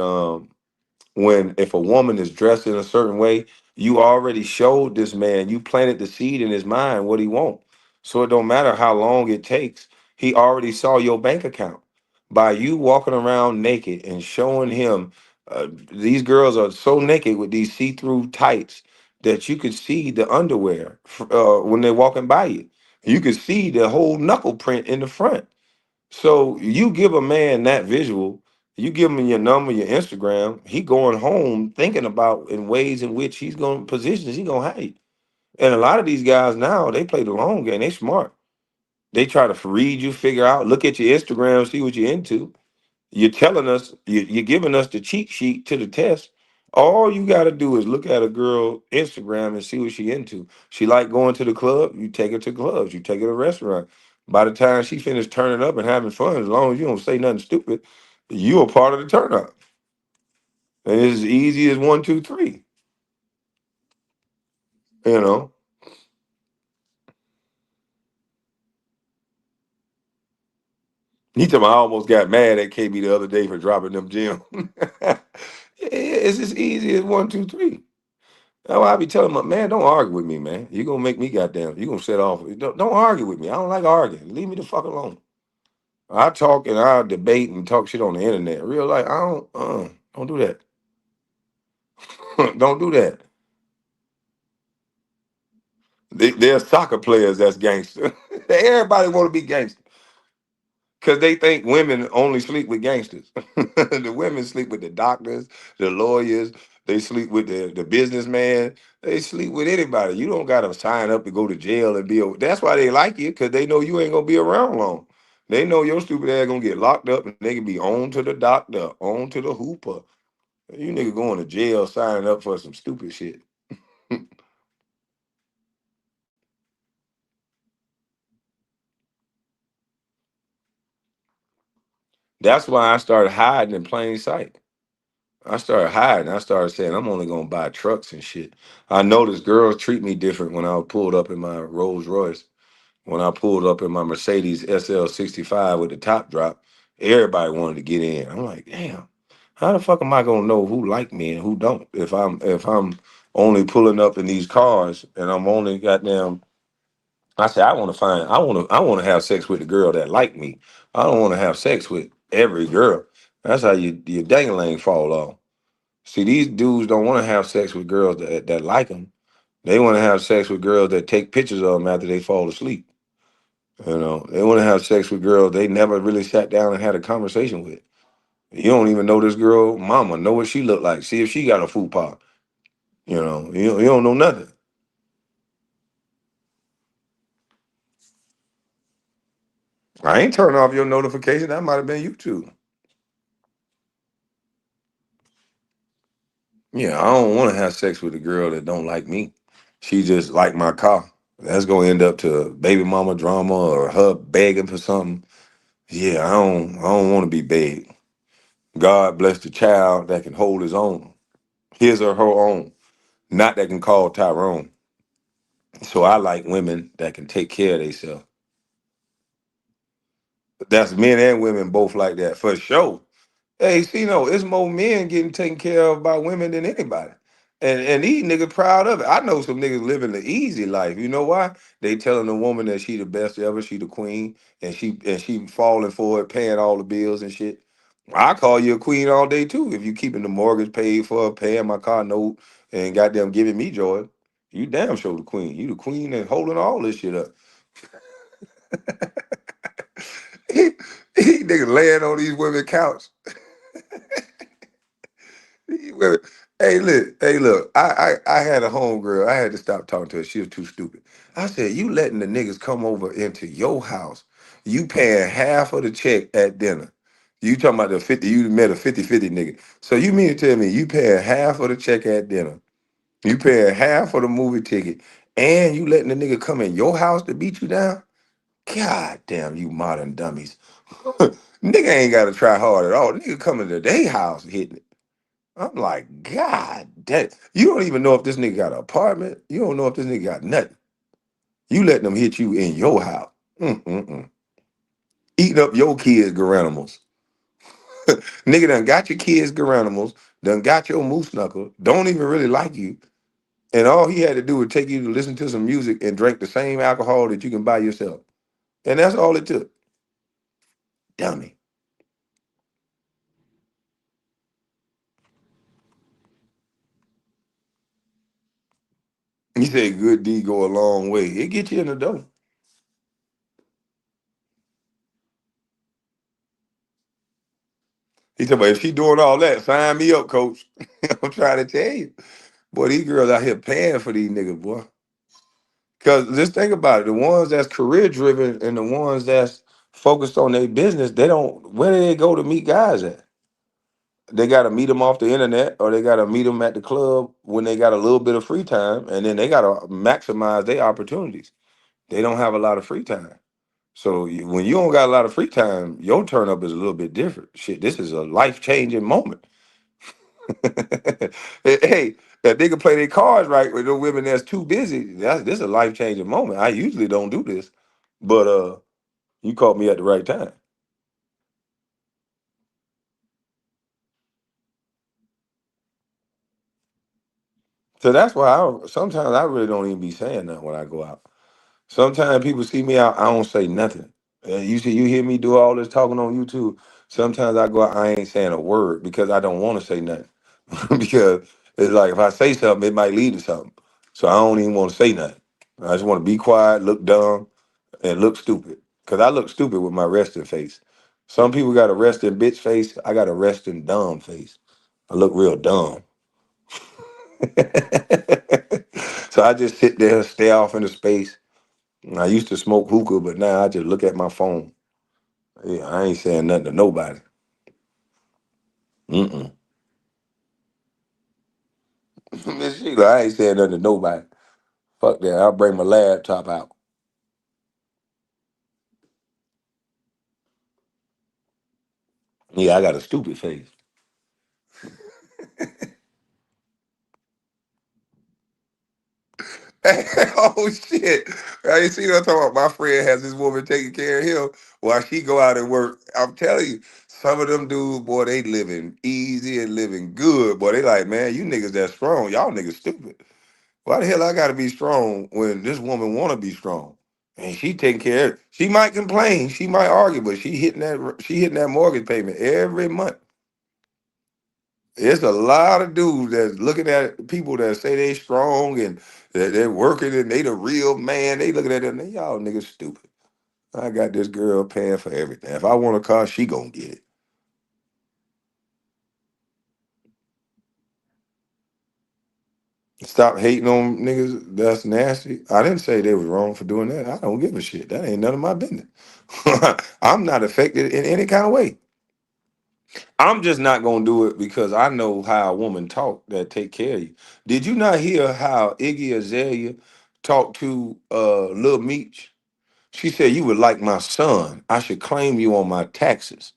if a woman is dressed in a certain way, you already showed this man, you planted the seed in his mind what he want. So it don't matter how long it takes. He already saw your bank account by you walking around naked and showing him. These girls are so naked with these see-through tights that you could see the underwear when they're walking by you. You could see the whole knuckle print in the front. So you give a man that visual, you give him your number, your Instagram, he going home thinking about in ways in which he's going positions he gonna have you. And a lot of these guys now, they play the long game. They smart. They try to read you, figure out, look at your Instagram, see what you're into. You're telling us, you're giving us the cheat sheet to the test. All you got to do is look at a girl Instagram and see what she into. She like going to the club, you take her to clubs, you take her to restaurant. By the time she finished turning up and having fun, as long as you don't say nothing stupid, you are part of the turn up. And it's as easy as one, two, three. You know. He told me I almost got mad at KB the other day for dropping them gems. Yeah, it's as easy as one, two, three. That's why I be telling my man, don't argue with me, man. You gonna make me goddamn. You gonna set off. Don't argue with me. I don't like arguing. Leave me the fuck alone. I talk and I debate and talk shit on the internet. Real life, I don't do that. Don't do that. There's soccer players that's gangster. Everybody want to be gangster because they think women only sleep with gangsters. The women sleep with the doctors, the lawyers. They sleep with the businessman. They sleep with anybody. You don't got to sign up to go to jail and be. That's why they like you because they know you ain't gonna be around long. They know your stupid ass gonna get locked up and they can be on to the doctor, on to the hooper. You nigga going to jail signing up for some stupid shit. That's why I started hiding in plain sight. I started hiding. I started saying I'm only gonna buy trucks and shit. I noticed girls treat me different when I pulled up in my Rolls Royce. When I pulled up in my Mercedes SL 65 with the top drop, everybody wanted to get in. I'm like, damn, how the fuck am I gonna know who like me and who don't if I'm only pulling up in these cars and I'm only goddamn. I said I want to have sex with the girl that like me. I don't want to have sex with every girl. That's how your dangling fall off. See, these dudes don't want to have sex with girls that like them. They want to have sex with girls that take pictures of them after they fall asleep. You know, they want to have sex with girls they never really sat down and had a conversation with. You don't even know this girl mama, know what she look like. See if she got a food pot. You don't know nothing. I ain't turning off your notification. That might have been YouTube. Yeah, I don't want to have sex with a girl that don't like me. She just like my car. That's gonna end up to baby mama drama or her begging for something. Yeah, I don't want to be begged. God bless the child that can hold his own, his or her own, not that can call Tyrone. So I like women that can take care of themselves. That's men and women both like that for sure. Hey, see, no, it's more men getting taken care of by women than anybody. And these niggas proud of it. I know some niggas living the easy life. You know why? They telling a woman that she the best ever, she the queen, and she falling for it, paying all the bills and shit. I call you a queen all day too. If you keeping the mortgage paid for, paying my car note, and goddamn giving me joy, you damn sure the queen. You the queen and holding all this shit up. He niggas laying on these women couch. These women- hey look. I had a homegirl. I had to stop talking to her. She was too stupid. I said, you letting the niggas come over into your house. You paying half of the check at dinner. You talking about the 50, you met a 50-50 nigga. So you mean to tell me you paying half of the check at dinner. You paying half of the movie ticket. And you letting the nigga come in your house to beat you down? God damn, you modern dummies. Nigga ain't got to try hard at all. Nigga coming to their house hitting it. I'm like, God damn. You don't even know if this nigga got an apartment. You don't know if this nigga got nothing. You letting them hit you in your house. Mm-mm-mm. Eating up your kids' garanimals. Nigga done got your kids' garanimals, done got your moose knuckle, don't even really like you. And all he had to do was take you to listen to some music and drink the same alcohol that you can buy yourself. And that's all it took. Dummy. He said good deed go a long way. It get you in the door. He said, but if she doing all that, sign me up, coach. I'm trying to tell you. Boy, these girls out here paying for these niggas, boy. Cause just think about it. The ones that's career driven and the ones that's focused on their business, they don't where do they go to meet guys at? They gotta meet them off the internet or they gotta meet them at the club when they got a little bit of free time, and then they gotta maximize their opportunities. They don't have a lot of free time. So when you don't got a lot of free time, your turn up is a little bit different. Shit, this is a life changing moment. Hey, if they can play their cards right with the women that's too busy, this is a life changing moment. I usually don't do this, but you caught me at the right time. So that's why sometimes I really don't even be saying nothing when I go out. Sometimes people see me out, I don't say nothing. You hear me do all this talking on YouTube. Sometimes I go out, I ain't saying a word because I don't want to say nothing. Because it's like if I say something, it might lead to something. So I don't even want to say nothing. I just want to be quiet, look dumb, and look stupid. Cause I look stupid with my resting face. Some people got a resting bitch face. I got a resting dumb face. I look real dumb. So I just sit there, stay off into space. I used to smoke hookah, but now I just look at my phone. Yeah, I ain't saying nothing to nobody. Mm-mm. Miss Sheila, I ain't saying nothing to nobody. Fuck that. I'll bring my laptop out. Yeah, I got a stupid face. Oh shit! I see what I'm talking about. My friend has this woman taking care of him while she go out and work. I'm telling you, some of them dudes, boy, they living easy and living good. Boy, they like, man, you niggas that strong, y'all niggas stupid. Why the hell I gotta be strong when this woman wanna be strong? And she taking care of it. She might complain, she might argue, but she hitting that mortgage payment every month. It's a lot of dudes that's looking at people that say they strong and that they're working and they the real man. They looking at them, y'all niggas stupid. I got this girl paying for everything. If I want a car, she gonna get it. Stop hating on niggas. That's nasty. I didn't say they was wrong for doing that. I don't give a shit. That ain't none of my business. I'm not affected in any kind of way. I'm just not gonna do it because I know how a woman talk that take care of you. Did you not hear how Iggy Azalea talked to Lil Meech? She said, "You would like my son. I should claim you on my taxes."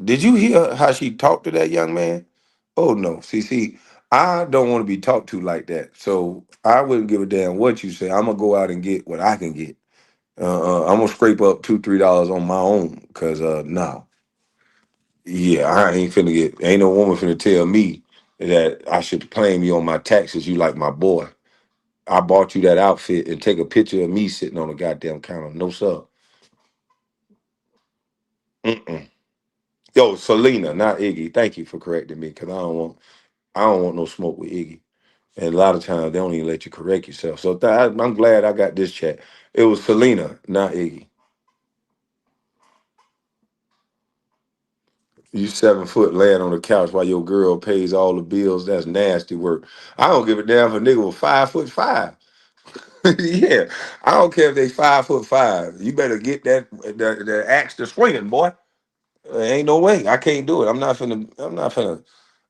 Did you hear how she talked to that young man? Oh no. See, I don't want to be talked to like that. So I wouldn't give a damn what you say. I'm gonna go out and get what I can get. I'm gonna scrape up $2, $3 on my own. Cause no. Yeah, I ain't finna get. Ain't no woman finna tell me that I should claim you on my taxes. You like my boy. I bought you that outfit and take a picture of me sitting on the goddamn counter. No sir. Mm-mm. Yo, Selena, not Iggy. Thank you for correcting me, cause I don't want no smoke with Iggy. And a lot of times they don't even let you correct yourself. So I'm glad I got this chat. It was Selena, not Iggy. You 7 foot laying on the couch while your girl pays all the bills. That's nasty work. I don't give a damn if a nigga was 5'5". Yeah, I don't care if they 5'5". You better get the axe to swinging, boy. Ain't no way. I can't do it. I'm not finna. I'm not finna.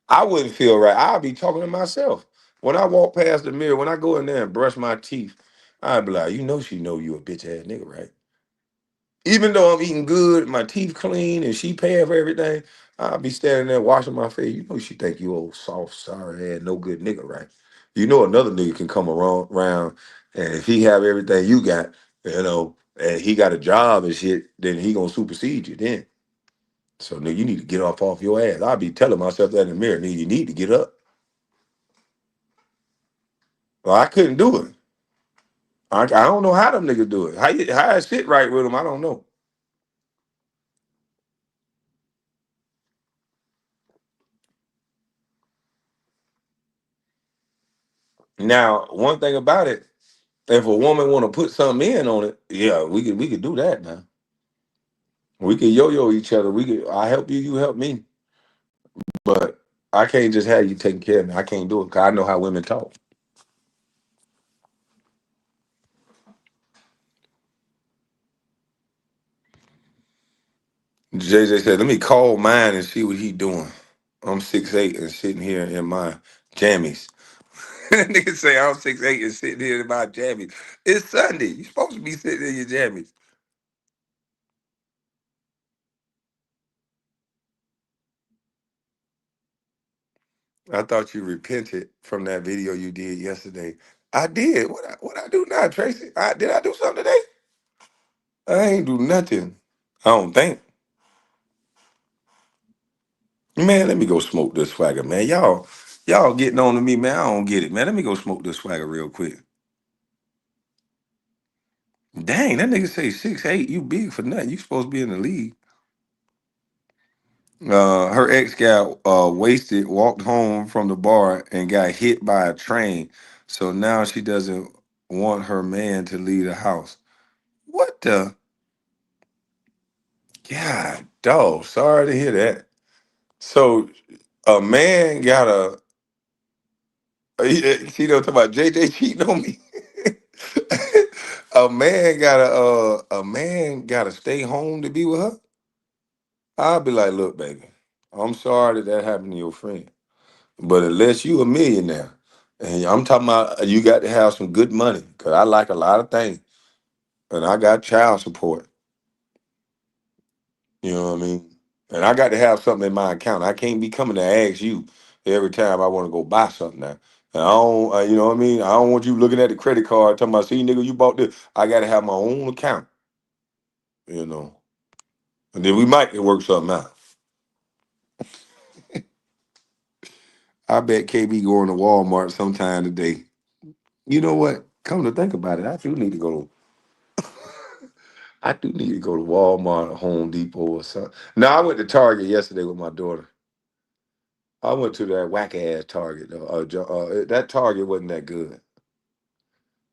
I wouldn't feel right. I'd be talking to myself when I walk past the mirror. When I go in there and brush my teeth, I'd be like, she know you a bitch ass nigga, right? Even though I'm eating good, my teeth clean, and she paying for everything, I'll be standing there washing my face. She think you old soft, sorry ass, no good nigga, right? Another nigga can come around, and if he have everything you got, and he got a job and shit, then he gonna supersede you then. So nigga, you need to get off your ass. I'll be telling myself that in the mirror, nigga, you need to get up. Well, I couldn't do it. I don't know how them niggas do it. How I sit right with them, I don't know. Now, one thing about it. If a woman want to put something in on it, yeah, we could do that now. We could yo-yo each other. I help you, you help me. But I can't just have you taking care of me. I can't do it because I know how women talk. JJ said, let me call mine and see what he doing. I'm 6'8" and sitting here in my jammies. Nigga say I'm 6'8" and sitting here in my jammies. It's Sunday. You supposed to be sitting in your jammies. I thought you repented from that video you did yesterday. I did. What I do now, Tracy? Did I do something today? I ain't do nothing. I don't think. Man, let me go smoke this swagger, man. Y'all getting on to me, man. I don't get it, man. Let me go smoke this swagger real quick. Dang, that nigga say 6'8". You big for nothing. You supposed to be in the league. Her ex got wasted, walked home from the bar, and got hit by a train. So now she doesn't want her man to leave the house. What the? God, dog. Sorry to hear that. So a man got a she don't talk about JJ cheating on me. A man gotta stay home to be with her. I'll be like, look, baby, I'm sorry that happened to your friend, But unless you a millionaire, and I'm talking about you got to have some good money, because I like a lot of things, and I got child support. You know what I mean? And I got to have something in my account. I can't be coming to ask you every time I want to go buy something now. And I don't, you know what I mean? I don't want you looking at the credit card talking about, see, nigga, you bought this. I got to have my own account, you know. And then we might can work something out. I bet KB going to Walmart sometime today. You know what? Come to think about it, I do need to go to I do need to go to Walmart or Home Depot or something. No, I went to Target yesterday with my daughter. I went to that whack ass Target. That Target wasn't that good.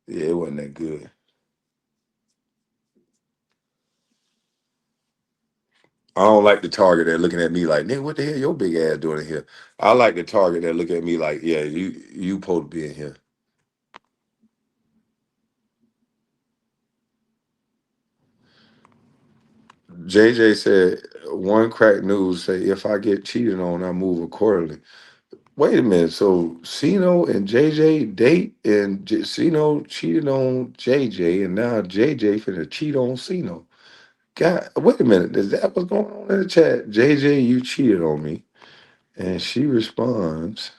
Yeah, it wasn't that good. I don't like the Target that looking at me like, nigga, what the hell your big ass doing in here? I like the Target that look at me like, yeah, you supposed to be in here. JJ said, one crack news say, if I get cheated on, I move accordingly. Wait a minute. So Cino and JJ date, and Cino cheated on JJ, and now JJ finna cheat on Cino. God, wait a minute. Is that what's going on in the chat? JJ, you cheated on me. And she responds,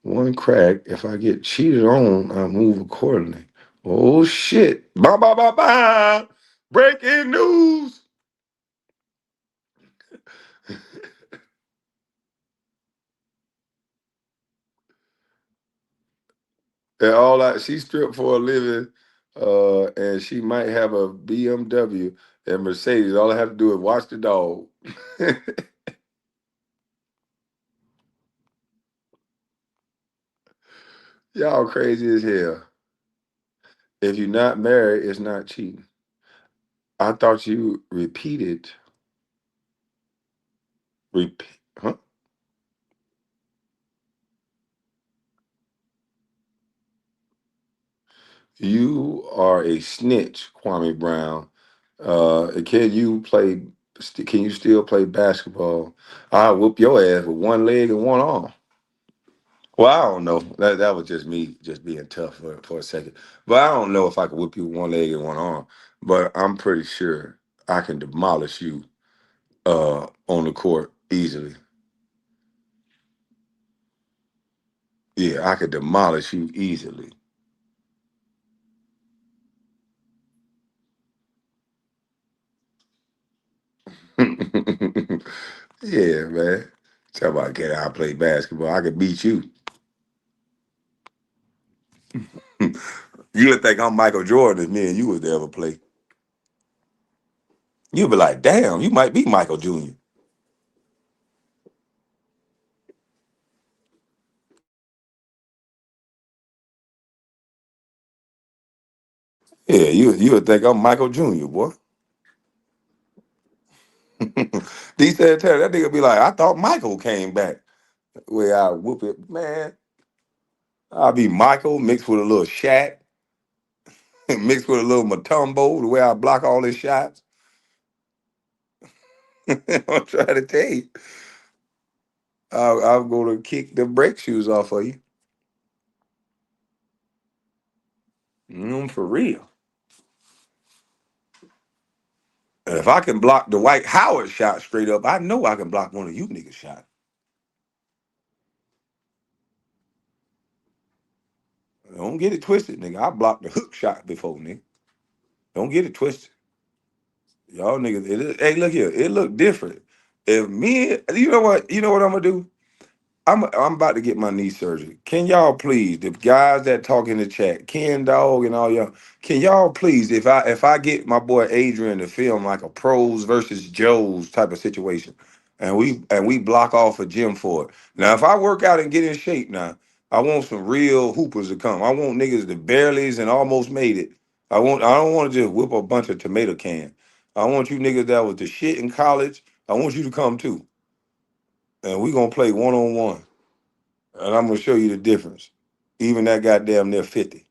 one crack. If I get cheated on, I move accordingly. Oh shit. Ba ba ba ba. Breaking news. And all that she stripped for a living, and she might have a BMW and Mercedes. All I have to do is watch the dog. Y'all crazy as hell. If you're not married, it's not cheating. I thought you repeated. Repeat, huh? You are a snitch, Kwame Brown. Can you play? Can you still play basketball? I'll whoop your ass with one leg and one arm. Well, I don't know. That was just me just being tough for a second. But I don't know if I could whip you with one leg and one arm. But I'm pretty sure I can demolish you on the court easily. Yeah, I could demolish you easily. Yeah, man. Tell about get out play basketball. I could beat you. You would think I'm Michael Jordan if me and you was to ever play. You'd be like, damn, you might be Michael Jr. Yeah, you would think I'm Michael Jr., boy. D said, tell that nigga be like, I thought Michael came back. Where I whoop it, man. I'll be Michael mixed with a little Shaq, mixed with a little Matumbo, the way I block all his shots. I'm trying to tell you. I'll go to kick the brake shoes off of you. For real. And if I can block the White Howard shot straight up, I know I can block one of you niggas' shot. Don't get it twisted, nigga. I blocked the hook shot before, nigga. Don't get it twisted. Y'all niggas, hey, look here. It look different. If me, you know what I'm gonna do? I'm about to get my knee surgery. Can y'all please, the guys that talk in the chat, Ken Dog and all y'all, can y'all please, if I get my boy Adrian to film like a pros versus Joes type of situation, and we block off a gym for it. Now, if I work out and get in shape now, I want some real hoopers to come. I want niggas that barely's and almost made it. I don't want to just whip a bunch of tomato can. I want you niggas that was the shit in college. I want you to come too. And we gonna play one on one. And I'm gonna show you the difference. Even that goddamn near 50.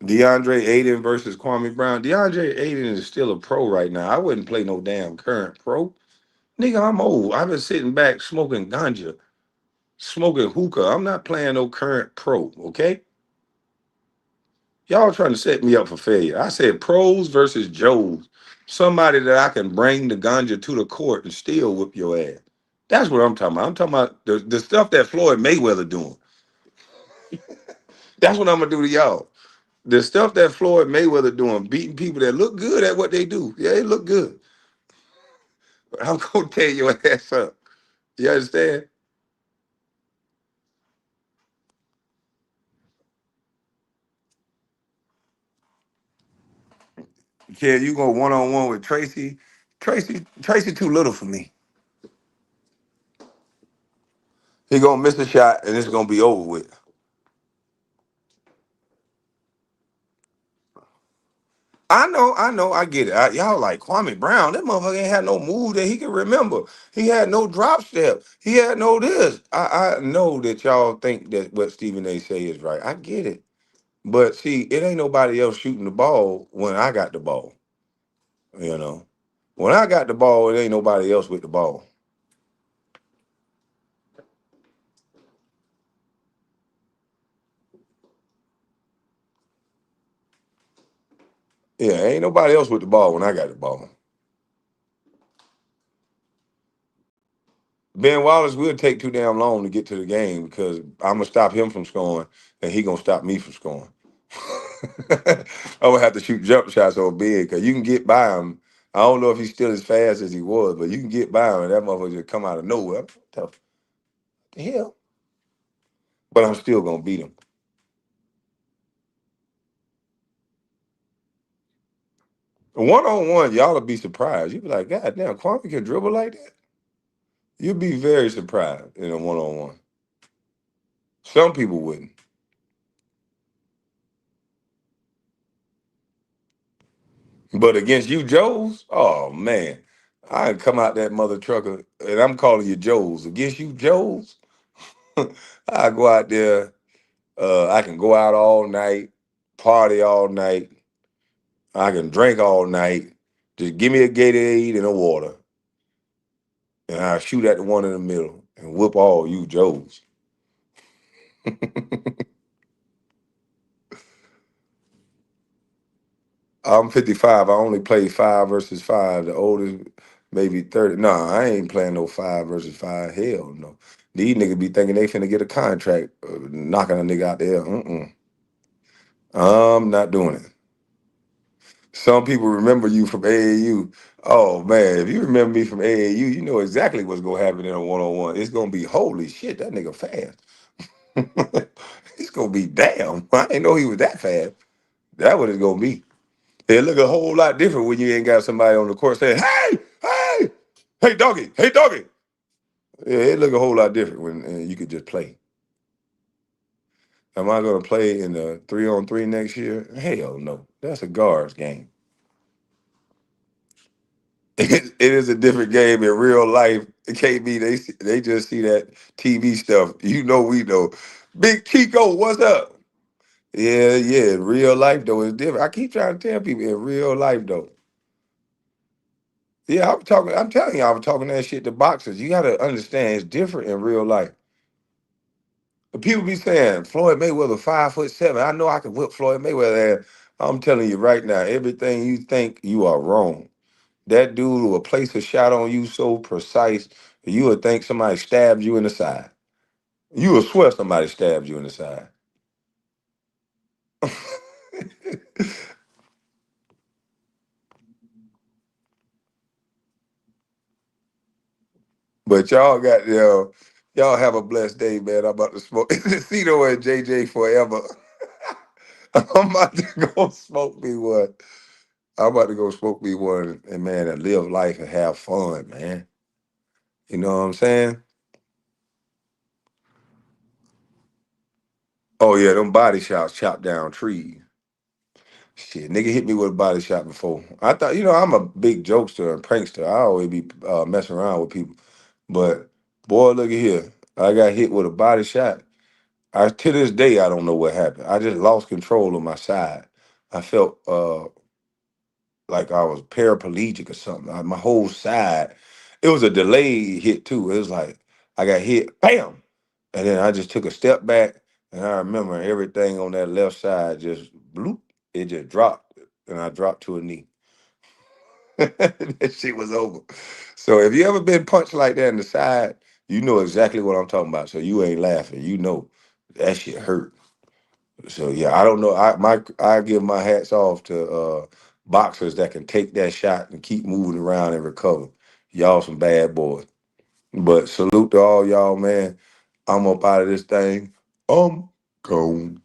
DeAndre Aiden versus Kwame Brown. DeAndre Aiden is still a pro right now. I wouldn't play no damn current pro. Nigga, I'm old. I've been sitting back smoking ganja, smoking hookah. I'm not playing no current pro, okay? Y'all trying to set me up for failure. I said pros versus Joes. Somebody that I can bring the ganja to the court and still whip your ass. That's what I'm talking about. I'm talking about the stuff that Floyd Mayweather doing. That's what I'm gonna do to y'all. The stuff that Floyd Mayweather doing, beating people that look good at what they do. Yeah, they look good. But I'm gonna tear your ass up. You understand? Can you go one on one with Tracy? Tracy too little for me. He gonna miss a shot and it's gonna be over with. I get it. Y'all like Kwame Brown. That motherfucker ain't had no move that he can remember. He had no drop step. He had no this. I know that y'all think that what Stephen A. say is right. I get it. But see, it ain't nobody else shooting the ball when I got the ball. You know, when I got the ball, it ain't nobody else with the ball. Yeah, ain't nobody else with the ball when I got the ball. Ben Wallace will take too damn long to get to the game because I'm gonna stop him from scoring and he gonna stop me from scoring. I'm gonna have to shoot jump shots on Ben because you can get by him. I don't know if he's still as fast as he was, but you can get by him and that motherfucker just come out of nowhere. What the hell? But I'm still gonna beat him. 1-on-1, y'all will be surprised. You'll be like, God damn, Kwame can dribble like that? You'll be very surprised in a 1-on-1. Some people wouldn't. But against you, Joes, oh man, I come out that mother trucker and I'm calling you Joes. Against you, Joes, I go out there. I can go out all night, party all night. I can drink all night. Just give me a Gatorade and a water, and I shoot at the one in the middle and whoop all you Joes. I'm 55. I only play 5 versus 5. The oldest maybe 30. Nah, I ain't playing no 5 versus 5. Hell no. These niggas be thinking they finna get a contract, knocking a nigga out there. Mm-mm. I'm not doing it. Some people remember you from AAU. Oh man, if you remember me from AAU, you know exactly what's gonna happen in a 1-on-1. It's gonna be holy shit, that nigga fast. It's gonna be damn. I didn't know he was that fast. That what it's gonna be. It look a whole lot different when you ain't got somebody on the court saying, "Hey, hey, hey, doggy." Yeah, it look a whole lot different when you could just play. Am I gonna play in the 3-on-3 next year? Hell no. That's a guards game. It is a different game in real life. It can't be they just see that TV stuff. You know we know. Big Chico, what's up? Yeah, yeah. In real life though, it's different. I keep trying to tell people in real life though. Yeah, I'm talking. I'm telling you, I was talking that shit to boxers. You got to understand, it's different in real life. But people be saying Floyd Mayweather 5'7". I know I can whip Floyd Mayweather ass. I'm telling you right now, everything you think, you are wrong. That dude will place a shot on you so precise, you would think somebody stabbed you in the side. You would swear somebody stabbed you in the side. But y'all have a blessed day, man. I'm about to smoke. Cito and JJ forever. I'm about to go smoke me one. I'm about to go smoke me one and man, and live life and have fun, man. You know what I'm saying? Oh yeah, them body shots chop down trees. Shit, nigga hit me with a body shot before. I thought, I'm a big jokester and prankster. I always be messing around with people. But boy, look at here. I got hit with a body shot. To this day, I don't know what happened. I just lost control of my side. I felt like I was paraplegic or something. My whole side. It was a delayed hit too. It was like I got hit, bam, and then I just took a step back, and I remember everything on that left side just bloop. It just dropped, and I dropped to a knee. That shit was over. So if you ever been punched like that in the side, you know exactly what I'm talking about. So you ain't laughing. You know that shit hurt. So yeah, I don't know. I give my hats off to boxers that can take that shot and keep moving around and recover. Y'all some bad boys. But salute to all y'all, man. I'm up out of this thing. I'm gone.